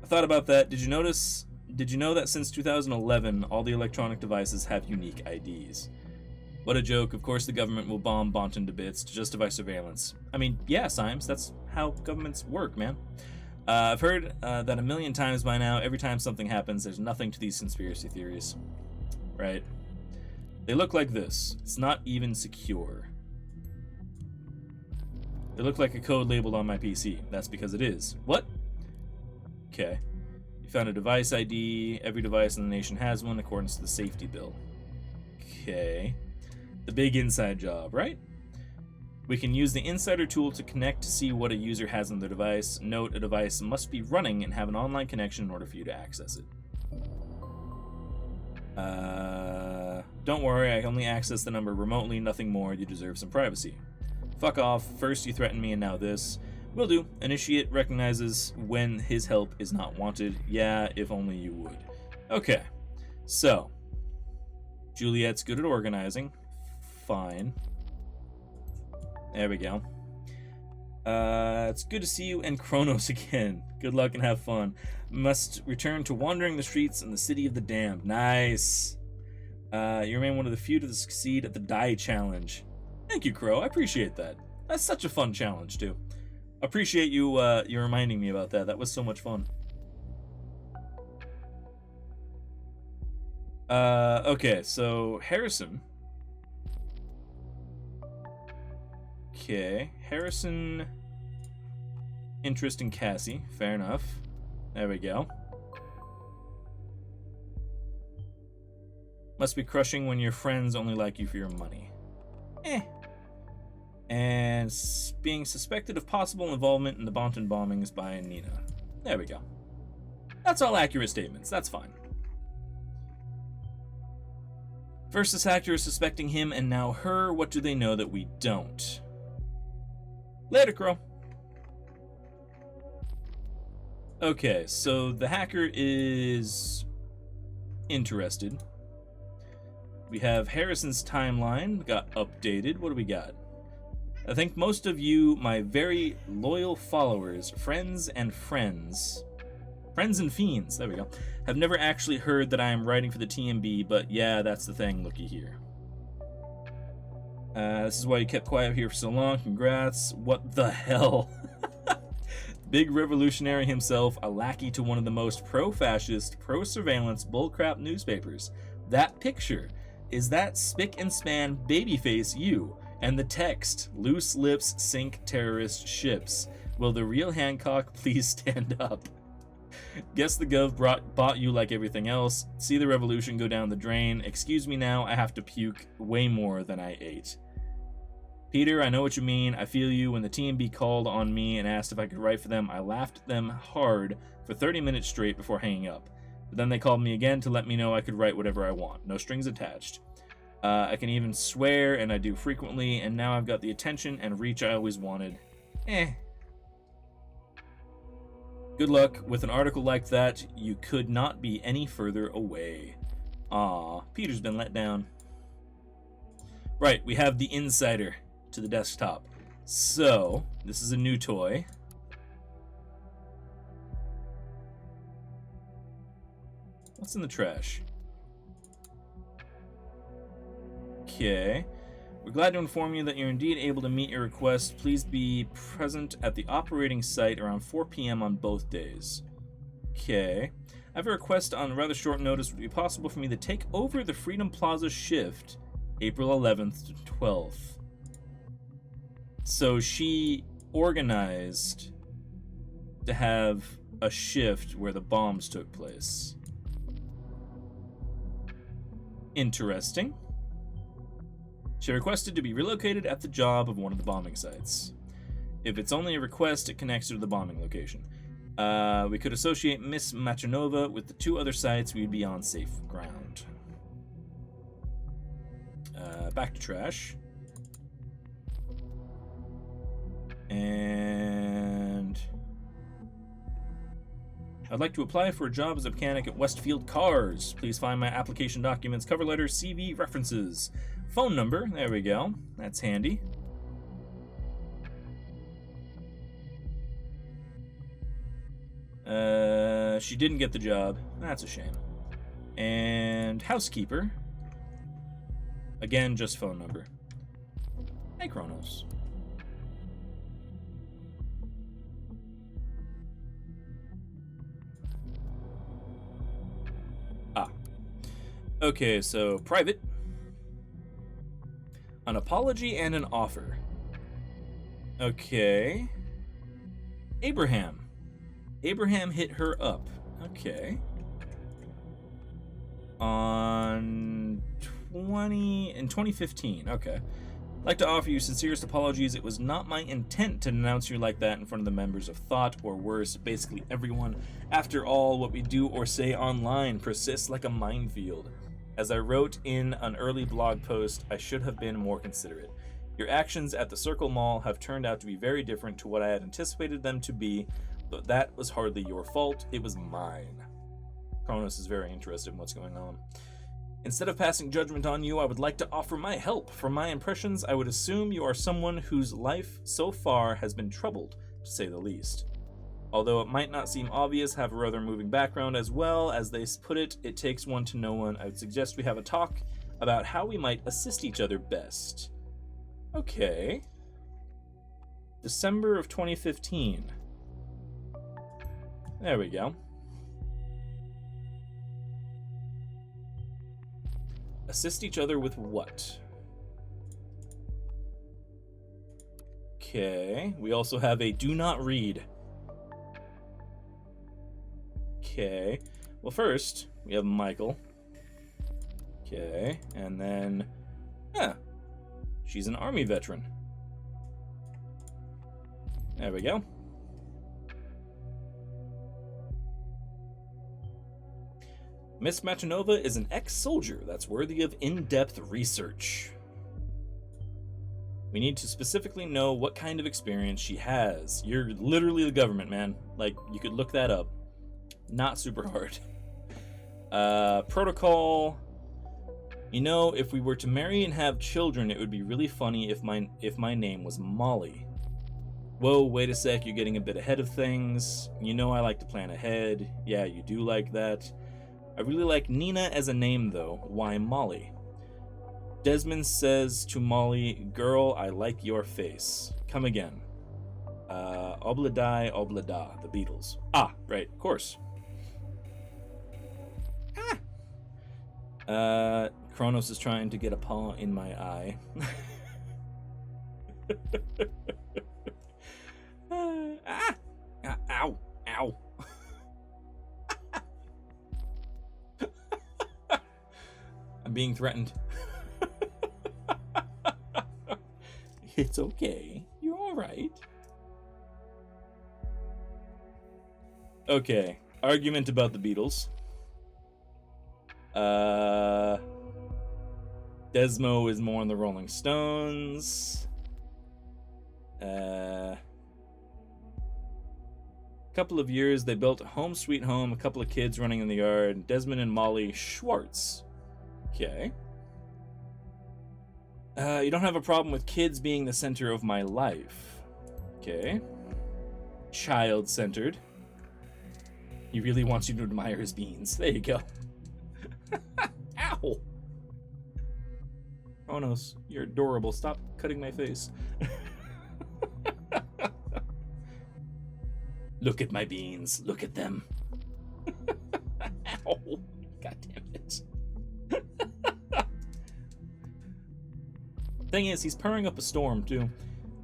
I thought about that. Did you know that since 2011, all the electronic devices have unique IDs? What a joke. Of course the government will bomb Bonton to bits to justify surveillance. I mean, yeah, Symes, that's how governments work, man. I've heard that a million times by now. Every time something happens, there's nothing to these conspiracy theories. Right? They look like this. It's not even secure. They look like a code labeled on my PC. That's because it is. What? Okay. You found a device ID. Every device in the nation has one according to the safety bill. Okay. The big inside job, right? We can use the insider tool to connect to see what a user has on their device. Note, a device must be running and have an online connection in order for you to access it. Don't worry, I only access the number remotely, nothing more. You deserve some privacy. Fuck off. First you threatened me and now this. Will do. Initiate recognizes when his help is not wanted. Yeah, if only you would. Okay. So. Juliet's good at organizing. Fine. There we go. It's good to see you and Kronos again. Good luck and have fun. Must return to wandering the streets in the city of the damned. Nice. You remain one of the few to succeed at the Die Challenge. Thank you, Crow. I appreciate that. That's such a fun challenge, too. Appreciate you reminding me about that. That was so much fun. Okay, so Harrison. Okay, Harrison. Interest in Cassie. Fair enough. There we go. Must be crushing when your friends only like you for your money. And being suspected of possible involvement in the Bonton bombings by Nina. There we go. That's all accurate statements. That's fine. First, this hacker is suspecting him, and now her. What do they know that we don't? Later, Crow. Okay, so the hacker is interested. We have Harrison's timeline got updated. What do we got? I think most of you, my very loyal followers, friends and fiends, there we go, have never actually heard that I am writing for the TMB, but yeah, that's the thing, looky here. This is why you kept quiet here for so long. Congrats. What the hell? Big revolutionary himself, a lackey to one of the most pro-fascist, pro-surveillance bullcrap newspapers. That picture, is that spick and span babyface you? And the text, loose lips sink terrorist ships. Will the real Hancock please stand up? Guess the gov bought you like everything else. See the revolution go down the drain. Excuse me now, I have to puke way more than I ate. Peter, I know what you mean. I feel you. When the TMB called on me and asked if I could write for them, I laughed at them hard for 30 minutes straight before hanging up. But then they called me again to let me know I could write whatever I want. No strings attached. I can even swear, and I do frequently, and now I've got the attention and reach I always wanted. Good luck. With an article like that, you could not be any further away. Aw, Peter's been let down. Right, we have the insider to the desktop. So, this is a new toy. What's in the trash? Okay. We're glad to inform you that you're indeed able to meet your request. Please be present at the operating site around 4 p.m. on both days. Okay. I have a request on rather short notice. Would it be possible for me to take over the Freedom Plaza shift April 11th to 12th? So she organized to have a shift where the bombs took place. Interesting. She requested to be relocated at the job of one of the bombing sites. If it's only a request, it connects her to the bombing location. We could associate Miss Machinova with the two other sites. We'd be on safe ground. Back to trash. And I'd like to apply for a job as a mechanic at Westfield Cars. Please find my application documents, cover letter, CV, references. Phone number, there we go. That's handy. She didn't get the job. That's a shame. And housekeeper. Again, just phone number. Hey, Kronos. Okay, so private. An apology and an offer. Okay. Abraham hit her up. Okay. In 2015. Okay. I'd like to offer you sincerest apologies. It was not my intent to denounce you like that in front of the members of Thought, or worse, basically everyone. After all, what we do or say online persists like a minefield. As I wrote in an early blog post, I should have been more considerate. Your actions at the Circle Mall have turned out to be very different to what I had anticipated them to be, but that was hardly your fault, it was mine. Kronos is very interested in what's going on. Instead of passing judgment on you, I would like to offer my help. From my impressions, I would assume you are someone whose life so far has been troubled, to say the least. Although it might not seem obvious, have a rather moving background as well. As they put it, it takes one to know one. I would suggest we have a talk about how we might assist each other best. Okay. December of 2015. There we go. Assist each other with what? Okay. We also have a do not read. Okay. Well, first, we have Michael. Okay, and then, yeah, she's an army veteran. There we go. Miss Machinova is an ex-soldier that's worthy of in-depth research. We need to specifically know what kind of experience she has. You're literally the government, man. Like, you could look that up. Not super hard. Protocol. You know, if we were to marry and have children, it would be really funny if my name was Molly. Whoa, wait a sec, you're getting a bit ahead of things. You know I like to plan ahead. Yeah, you do like that. I really like Nina as a name, though. Why Molly? Desmond says to Molly, girl, I like your face. Come again. Obladi Oblada, the Beatles. Ah, right, of course. Kronos is trying to get a paw in my eye. Ow, ow. I'm being threatened. It's okay. You're all right. Okay. Argument about the Beatles. Desmo is more on the Rolling Stones. Couple of years, they built a home sweet home, a couple of kids running in the yard. Desmond and Molly Schwartz. Okay. You don't have a problem with kids being the center of my life. Okay. Child-centered. He really wants you to admire his beans. There you go. Ow! Kronos, you're adorable. Stop cutting my face. Look at my beans. Look at them. Ow. God damn it. Thing is, he's purring up a storm, too.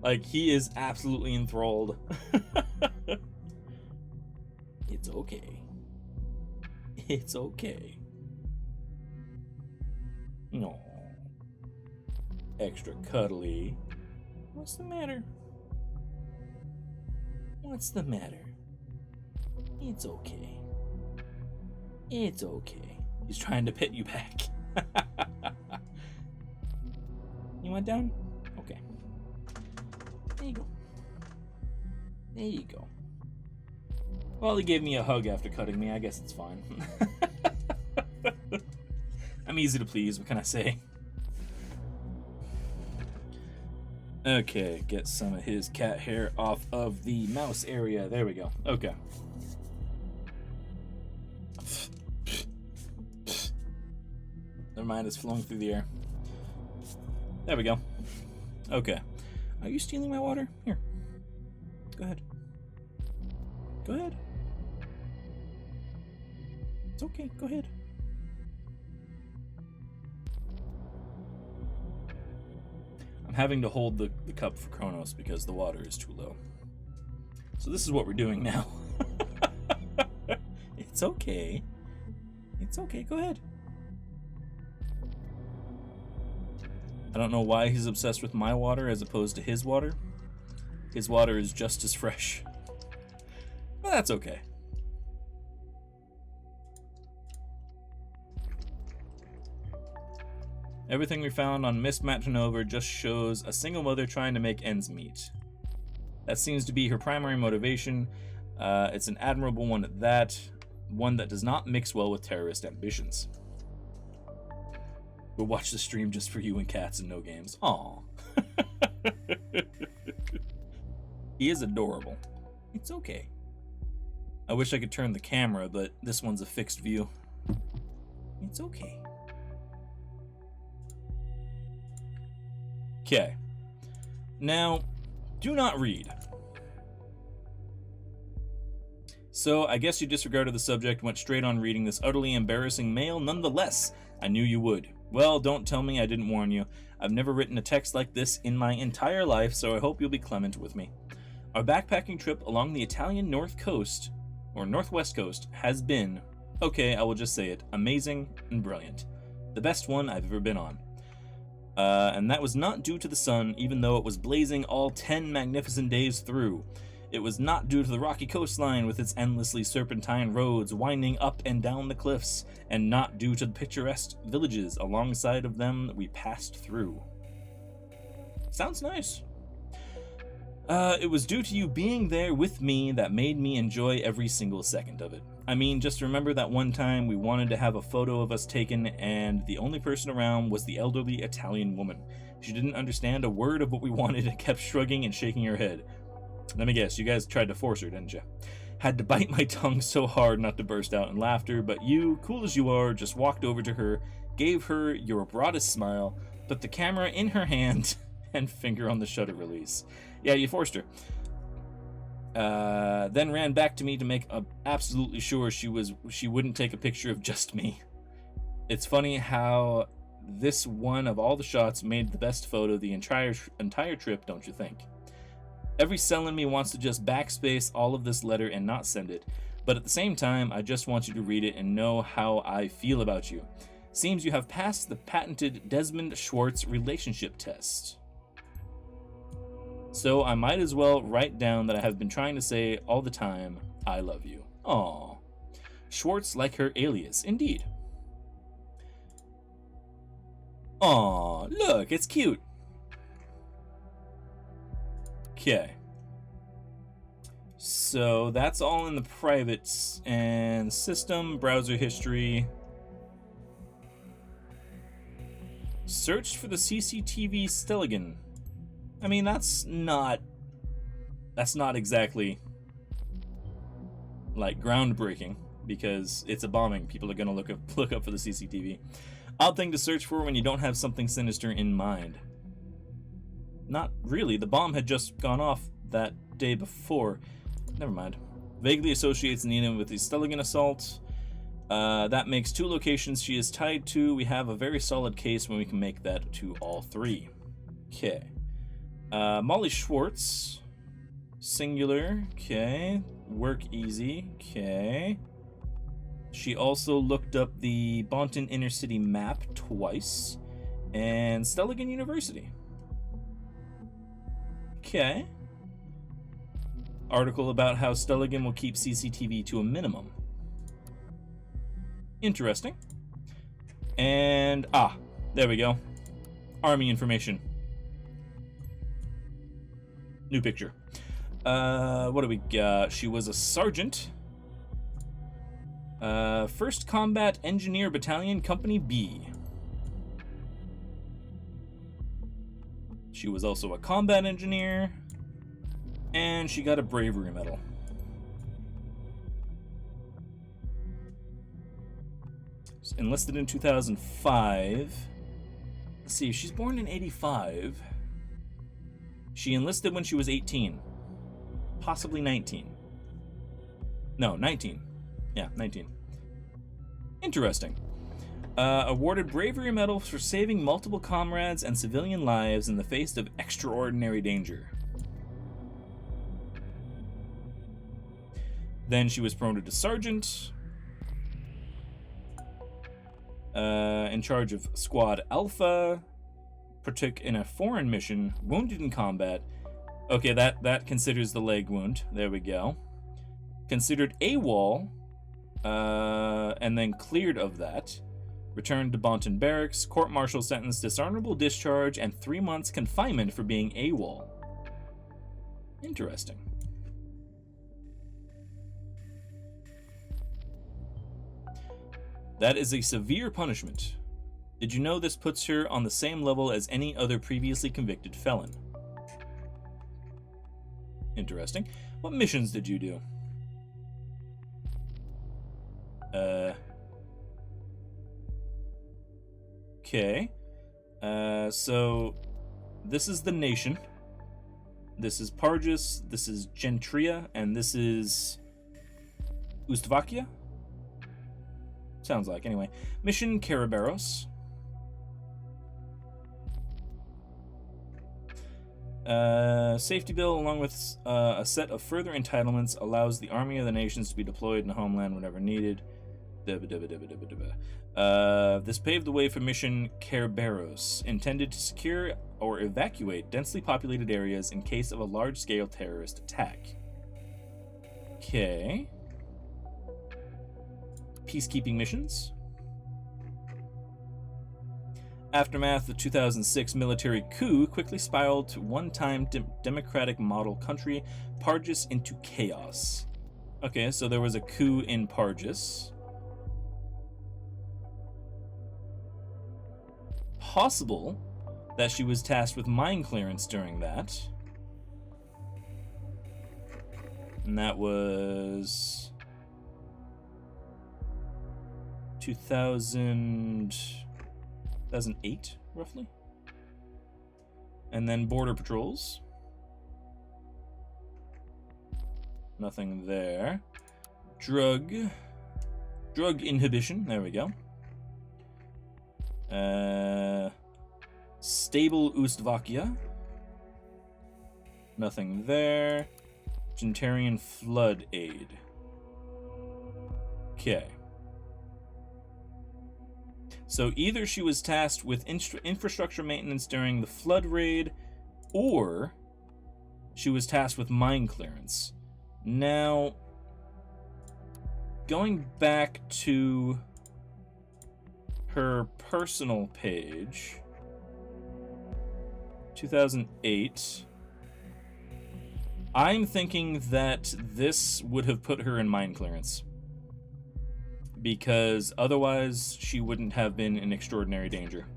Like, he is absolutely enthralled. It's okay. It's okay. No. Extra cuddly. What's the matter? What's the matter? It's okay. It's okay. He's trying to pet you back. You went down? Okay. There you go. There you go. Well, he gave me a hug after cutting me. I guess it's fine. I'm easy to please. What can I say? Okay, get some of his cat hair off of the mouse area. There we go. Okay. Never mind, it's flowing through the air. There we go. Okay. Are you stealing my water? Here. Go ahead. Go ahead. It's okay. Go ahead. I'm having to hold the cup for Kronos because the water is too low. So this is what we're doing now. It's okay. It's okay. Go ahead. I don't know why he's obsessed with my water as opposed to his water. His water is just as fresh. But that's okay. Everything we found on Miss Machinova just shows a single mother trying to make ends meet. That seems to be her primary motivation. It's an admirable one at that. One that does not mix well with terrorist ambitions. We'll watch the stream just for you and cats and no games. Aww. He is adorable. It's okay. I wish I could turn the camera, but this one's a fixed view. It's okay. Okay. Now, do not read. So, I guess you disregarded the subject, went straight on reading this utterly embarrassing mail. Nonetheless, I knew you would. Well, don't tell me I didn't warn you. I've never written a text like this in my entire life, so I hope you'll be clement with me. Our backpacking trip along the Italian north coast, or northwest coast, has been, okay, I will just say it, amazing and brilliant. The best one I've ever been on. And that was not due to the sun, even though it was blazing all 10 magnificent days through. It was not due to the rocky coastline with its endlessly serpentine roads winding up and down the cliffs, and not due to the picturesque villages alongside of them that we passed through. Sounds nice. It was due to you being there with me that made me enjoy every single second of it. I mean, just remember that one time we wanted to have a photo of us taken, and the only person around was the elderly Italian woman. She didn't understand a word of what we wanted and kept shrugging and shaking her head. Let me guess, you guys tried to force her, didn't you? Had to bite my tongue so hard not to burst out in laughter, but you, cool as you are, just walked over to her, gave her your broadest smile, put the camera in her hand, and finger on the shutter release. Yeah, you forced her. Then ran back to me to make absolutely sure she wouldn't take a picture of just me. It's funny how this one of all the shots made the best photo the entire trip, don't you think? Every cell in me wants to just backspace all of this letter and not send it, but at the same time, I just want you to read it and know how I feel about you. Seems you have passed the patented Desmond Schwartz relationship test. So I might as well write down that I have been trying to say all the time, I love you. Aww. Schwartz like her alias, indeed. Aww, look, it's cute. Okay. So that's all in the privates and system, browser history. Searched for the CCTV Stelligan. I mean, that's not exactly like groundbreaking, because it's a bombing. People are gonna look up for the CCTV. Odd thing to search for when you don't have something sinister in mind. Not really. The bomb had just gone off that day before. Never mind. Vaguely associates Nina with the Stelligan assault. That makes 2 locations she is tied to. We have a very solid case when we can make that to all 3. Okay. Molly Schwartz. Singular. Okay. Work easy. Okay. She also looked up the Bonton inner city map twice. And Stelligan University. Okay. Article about how Stelligan will keep CCTV to a minimum. Interesting. And, there we go. Army information. New picture. What do we got? She was a sergeant. 1st Combat Engineer Battalion, Company B. She was also a combat engineer, and she got a bravery medal. Enlisted in 2005. Let's see, she's born in 85. She enlisted when she was 18. Possibly 19. No, 19. Yeah, 19. Interesting. Awarded Bravery Medal for saving multiple comrades and civilian lives in the face of extraordinary danger. Then she was promoted to sergeant. In charge of Squad Alpha. Partook in a foreign mission. Wounded in combat. Okay, that considers the leg wound. There we go. Considered AWOL. And then cleared of that. Returned to Bonton Barracks, court-martial sentence, dishonorable discharge, and 3 months confinement for being AWOL. Interesting. That is a severe punishment. Did you know this puts her on the same level as any other previously convicted felon? Interesting. What missions did you do? Okay. So this is the nation. This is Pargis, this is Gentria, and this is Ustavakia? Sounds like, anyway. Mission Karabaros. Safety bill, along with a set of further entitlements, allows the Army of the Nations to be deployed in the homeland whenever needed. This paved the way for mission Kerberos, intended to secure or evacuate densely populated areas in case of a large-scale terrorist attack. Okay. Peacekeeping missions. Aftermath of the 2006 military coup quickly spiraled to one-time democratic model country Pargis into chaos. Okay, so there was a coup in Pargis. Possible that she was tasked with mine clearance during that. And that was 2008, roughly. And then border patrols. Nothing there. Drug inhibition. There we go. Stable Ustvakia. Nothing there. Gentarian flood aid. Okay. So either she was tasked with infrastructure maintenance during the flood raid, or she was tasked with mine clearance. Now, going back to her personal page, 2008, I'm thinking that this would have put her in mine clearance, because otherwise she wouldn't have been in extraordinary danger.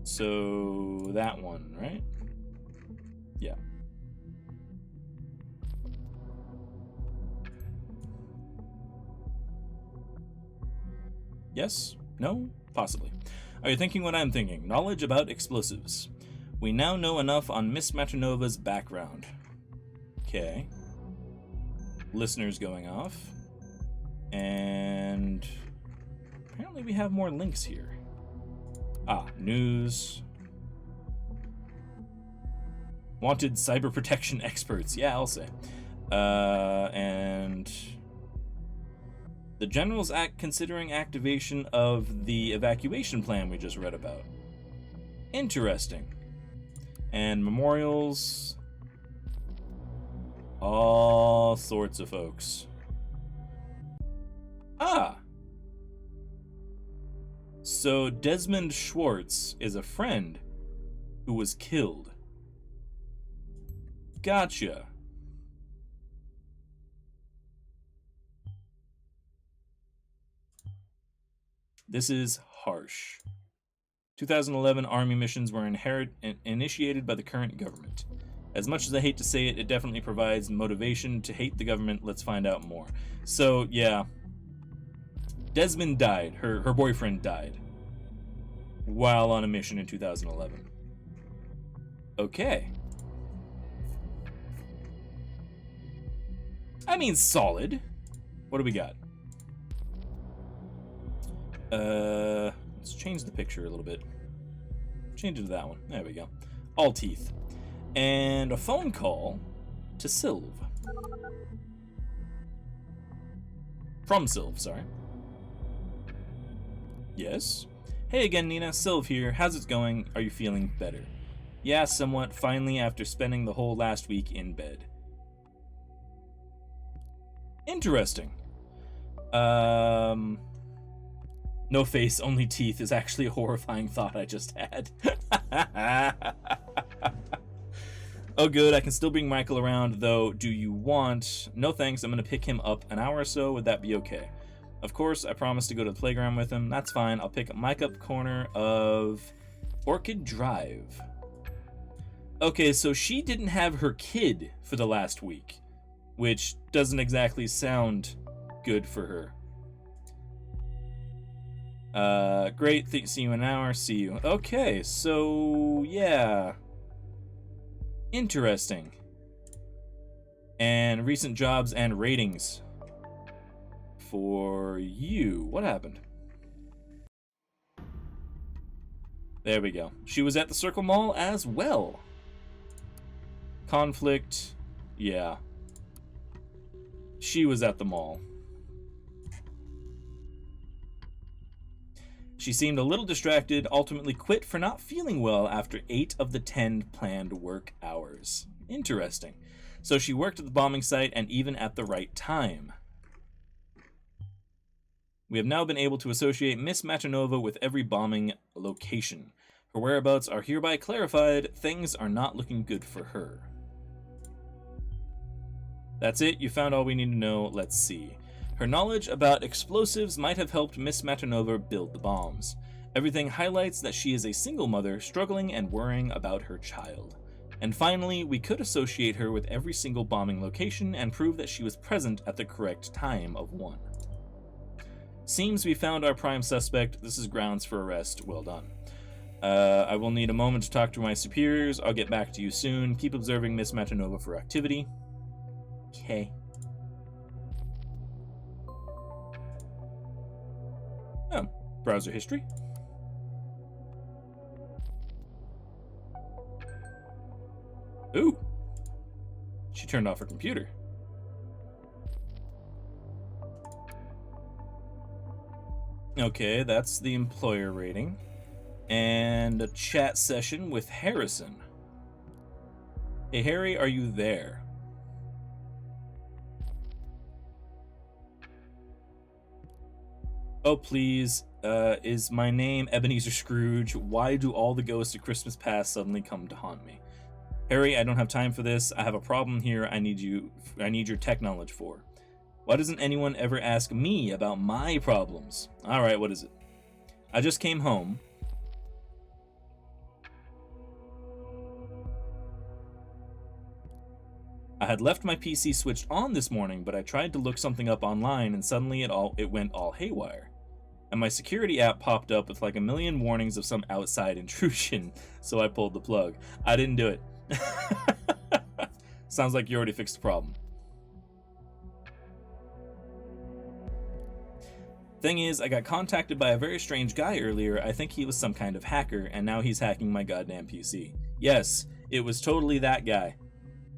So that one, right? Yeah. Yes? No? Possibly. Are you thinking what I'm thinking? Knowledge about explosives. We now know enough on Miss Maternova's background. Okay. Listeners going off. And apparently we have more links here. News. Wanted cyber protection experts. Yeah, I'll say. And the General's considering activation of the evacuation plan we just read about. Interesting. And memorials. All sorts of folks. So Desmond Schwartz is a friend who was killed. Gotcha. This is harsh. 2011 Army missions were initiated by the current government. As much as I hate to say it, it definitely provides motivation to hate the government. Let's find out more. So, yeah. Desmond died. Her boyfriend died while on a mission in 2011. Okay. I mean, solid. What do we got? Let's change the picture a little bit. Change it to that one. There we go. All teeth. And a phone call to Sylv. From Sylv, sorry. Yes? Hey again, Nina. Sylv here. How's it going? Are you feeling better? Yeah, somewhat. Finally, after spending the whole last week in bed. Interesting. No face, only teeth is actually a horrifying thought I just had. Oh good, I can still bring Michael around, though. Do you want? No thanks, I'm gonna pick him up an hour or so. Would that be okay? Of course, I promised to go to the playground with him. That's fine, I'll pick Mike up corner of Orchid Drive. Okay, so she didn't have her kid for the last week, which doesn't exactly sound good for her. Great, see you in an hour, see you. Okay, so, yeah. Interesting. And recent jobs and ratings for you. What happened? There we go. She was at the Circle Mall as well. Conflict, Yeah. She was at the mall. She seemed a little distracted, ultimately quit for not feeling well after 8 of the 10 planned work hours. Interesting. So she worked at the bombing site and even at the right time. We have now been able to associate Miss Matanova with every bombing location. Her whereabouts are hereby clarified. Things are not looking good for her. That's it. You found all we need to know. Let's see. Her knowledge about explosives might have helped Miss Matanova build the bombs. Everything highlights that she is a single mother struggling and worrying about her child. And finally, we could associate her with every single bombing location and prove that she was present at the correct time of one. Seems we found our prime suspect. This is grounds for arrest. Well done. I will need a moment to talk to my superiors. I'll get back to you soon. Keep observing Miss Matanova for activity. Okay. Oh, browser history. Ooh. She turned off her computer. Okay, that's the employer rating. And a chat session with Harrison. Hey, Harry, are you there? Oh, please. Is my name Ebenezer Scrooge? Why do all the ghosts of Christmas past suddenly come to haunt me? Harry, I don't have time for this. I have a problem here I need your tech knowledge for. Why doesn't anyone ever ask me about my problems? Alright, what is it? I just came home. I had left my PC switched on this morning, but I tried to look something up online and suddenly it went all haywire. And my security app popped up with like a million warnings of some outside intrusion, so I pulled the plug. I didn't do it. Sounds like you already fixed the problem. Thing is, I got contacted by a very strange guy earlier. I think he was some kind of hacker, and now he's hacking my goddamn PC. Yes, it was totally that guy.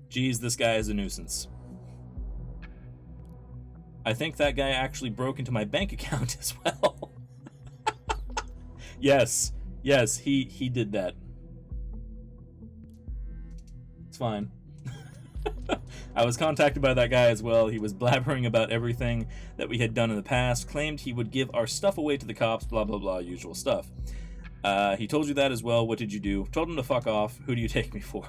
Geez, this guy is a nuisance. I think that guy actually broke into my bank account as well. Yes, he did that. It's fine. I was contacted by that guy as well. He was blabbering about everything that we had done in the past, claimed he would give our stuff away to the cops, blah, blah, blah, usual stuff. He told you that as well. What did you do? Told him to fuck off. Who do you take me for?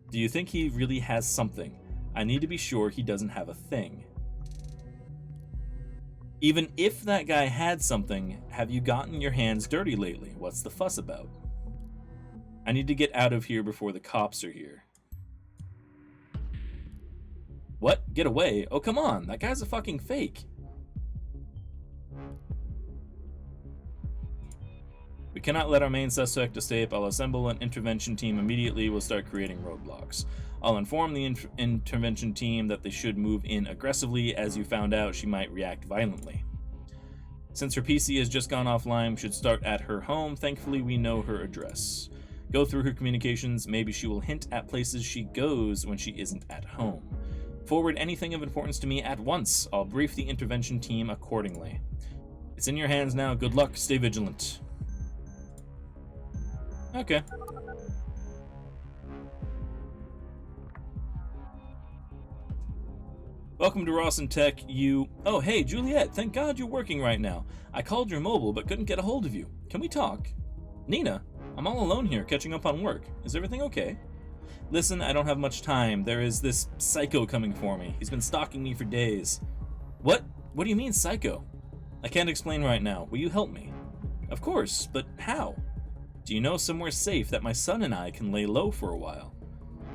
Do you think he really has something? I need to be sure he doesn't have a thing. Even if that guy had something, have you gotten your hands dirty lately? What's the fuss about? I need to get out of here before the cops are here. What? Get away? Oh, come on. That guy's a fucking fake. We cannot let our main suspect escape. I'll assemble an intervention team immediately. We'll start creating roadblocks. I'll inform the intervention team that they should move in aggressively. As you found out, she might react violently. Since her PC has just gone offline, we should start at her home. Thankfully, we know her address. Go through her communications. Maybe she will hint at places she goes when she isn't at home. Forward anything of importance to me at once. I'll brief the intervention team accordingly. It's in your hands now. Good luck. Stay vigilant. Okay. Welcome to Rawson Tech. Oh, hey, Juliet. Thank God you're working right now. I called your mobile, but couldn't get a hold of you. Can we talk? Nina, I'm all alone here, catching up on work. Is everything okay? Listen, I don't have much time. There is this psycho coming for me. He's been stalking me for days. What? What do you mean, psycho? I can't explain right now. Will you help me? Of course, but how? Do you know somewhere safe that my son and I can lay low for a while?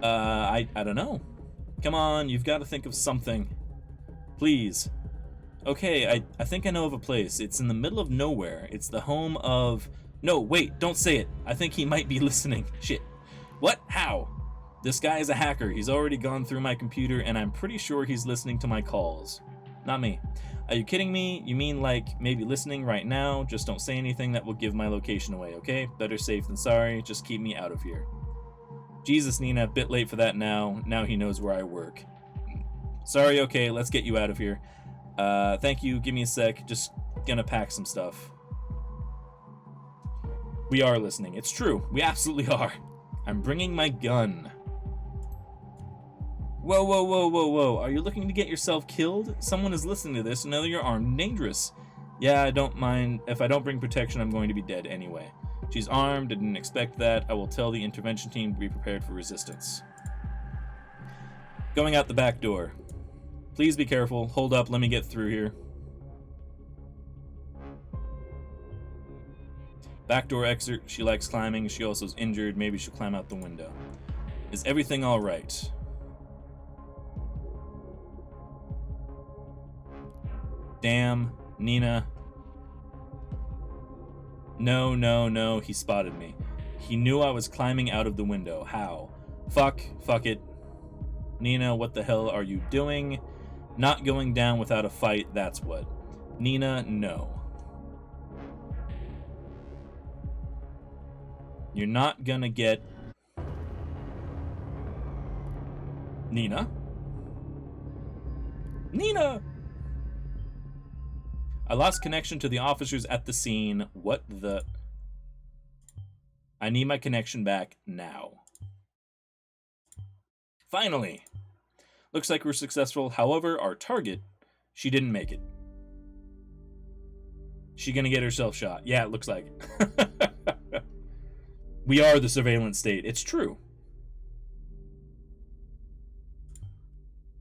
I don't know. Come on, you've got to think of something. Please. Okay, I think I know of a place. It's in the middle of nowhere. It's the home of... No, wait, don't say it. I think he might be listening. Shit. What? How? This guy is a hacker. He's already gone through my computer, and I'm pretty sure he's listening to my calls. Not me. Are you kidding me? You mean like maybe listening right now? Just don't say anything that will give my location away, okay? Better safe than sorry. Just keep me out of here. Jesus, Nina, a bit late for that now. Now he knows where I work. Sorry, okay, let's get you out of here. Thank you, give me a sec. Just gonna pack some stuff. We are listening. It's true. We absolutely are. I'm bringing my gun. Whoa, whoa, whoa, whoa, whoa. Are you looking to get yourself killed? Someone is listening to this and know you're armed and dangerous. Yeah, I don't mind. If I don't bring protection, I'm going to be dead anyway. She's armed. Didn't expect that. I will tell the intervention team to be prepared for resistance. Going out the back door. Please be careful. Hold up. Let me get through here. Backdoor exit. She likes climbing. She also is injured. Maybe she'll climb out the window. Is everything all right? Damn, Nina. No, no, no. He spotted me. He knew I was climbing out of the window. How? Fuck it. Nina, what the hell are you doing? Not going down without a fight, that's what. Nina, no. You're not gonna get... Nina? Nina! I lost connection to the officers at the scene. What the... I need my connection back now. Finally! Looks like we're successful. However, our target, she didn't make it. She gonna get herself shot. Yeah, it looks like it. We are the surveillance state. It's true.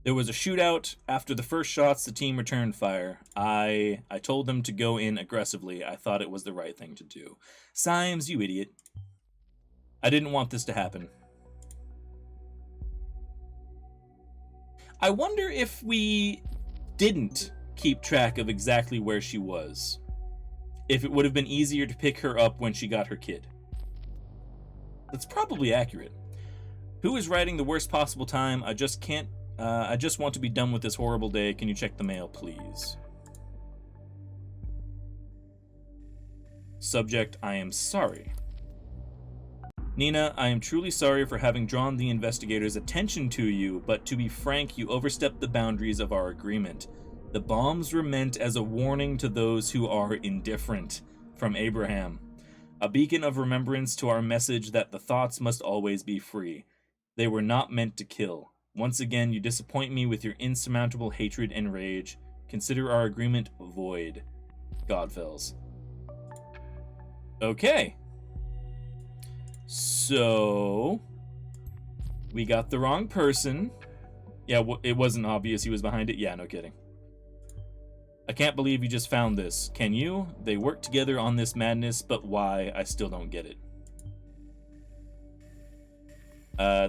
There was a shootout. After the first shots, the team returned fire. I told them to go in aggressively. I thought it was the right thing to do. Symes, you idiot. I didn't want this to happen. I wonder if we didn't keep track of exactly where she was. If it would have been easier to pick her up when she got her kid. That's probably accurate. Who is writing the worst possible time? I just want to be done with this horrible day. Can you check the mail, please? Subject, I am sorry. Nina, I am truly sorry for having drawn the investigators' attention to you, but to be frank, you overstepped the boundaries of our agreement. The bombs were meant as a warning to those who are indifferent. From Abraham. A beacon of remembrance to our message that the thoughts must always be free. They were not meant to kill. Once again, you disappoint me with your insurmountable hatred and rage. Consider our agreement void. Godfells. Okay. So, we got the wrong person. Yeah, it wasn't obvious he was behind it. Yeah, no kidding. I can't believe you just found this. Can you? They work together on this madness, but why? I still don't get it.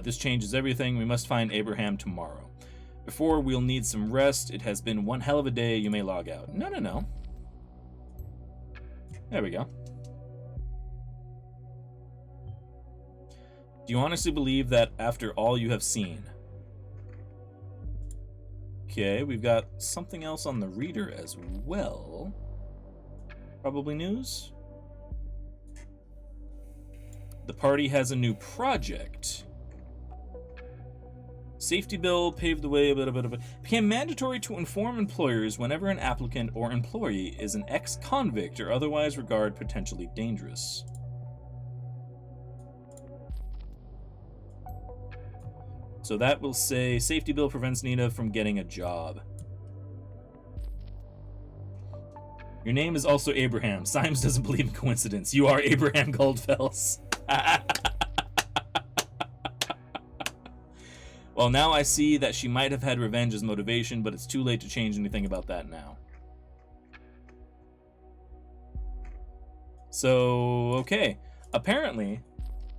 This changes everything. We must find Abraham tomorrow. Before, we'll need some rest. It has been one hell of a day. You may log out. No. There we go. Do you honestly believe that after all you have seen? Okay, we've got something else on the reader as well. Probably news? The party has a new project. Safety bill paved the way, became mandatory to inform employers whenever an applicant or employee is an ex-convict or otherwise regarded potentially dangerous. So that will say, safety bill prevents Nina from getting a job. Your name is also Abraham. Symes doesn't believe in coincidence. You are Abraham Goldfells. Well, now I see that she might have had revenge as motivation, but it's too late to change anything about that now. So, okay. Apparently...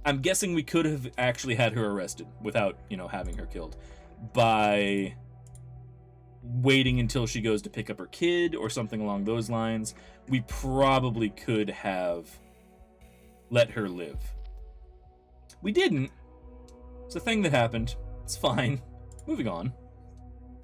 I'm guessing we could have actually had her arrested without, having her killed by waiting until she goes to pick up her kid or something along those lines. We probably could have let her live. We didn't. It's a thing that happened. It's fine. Moving on.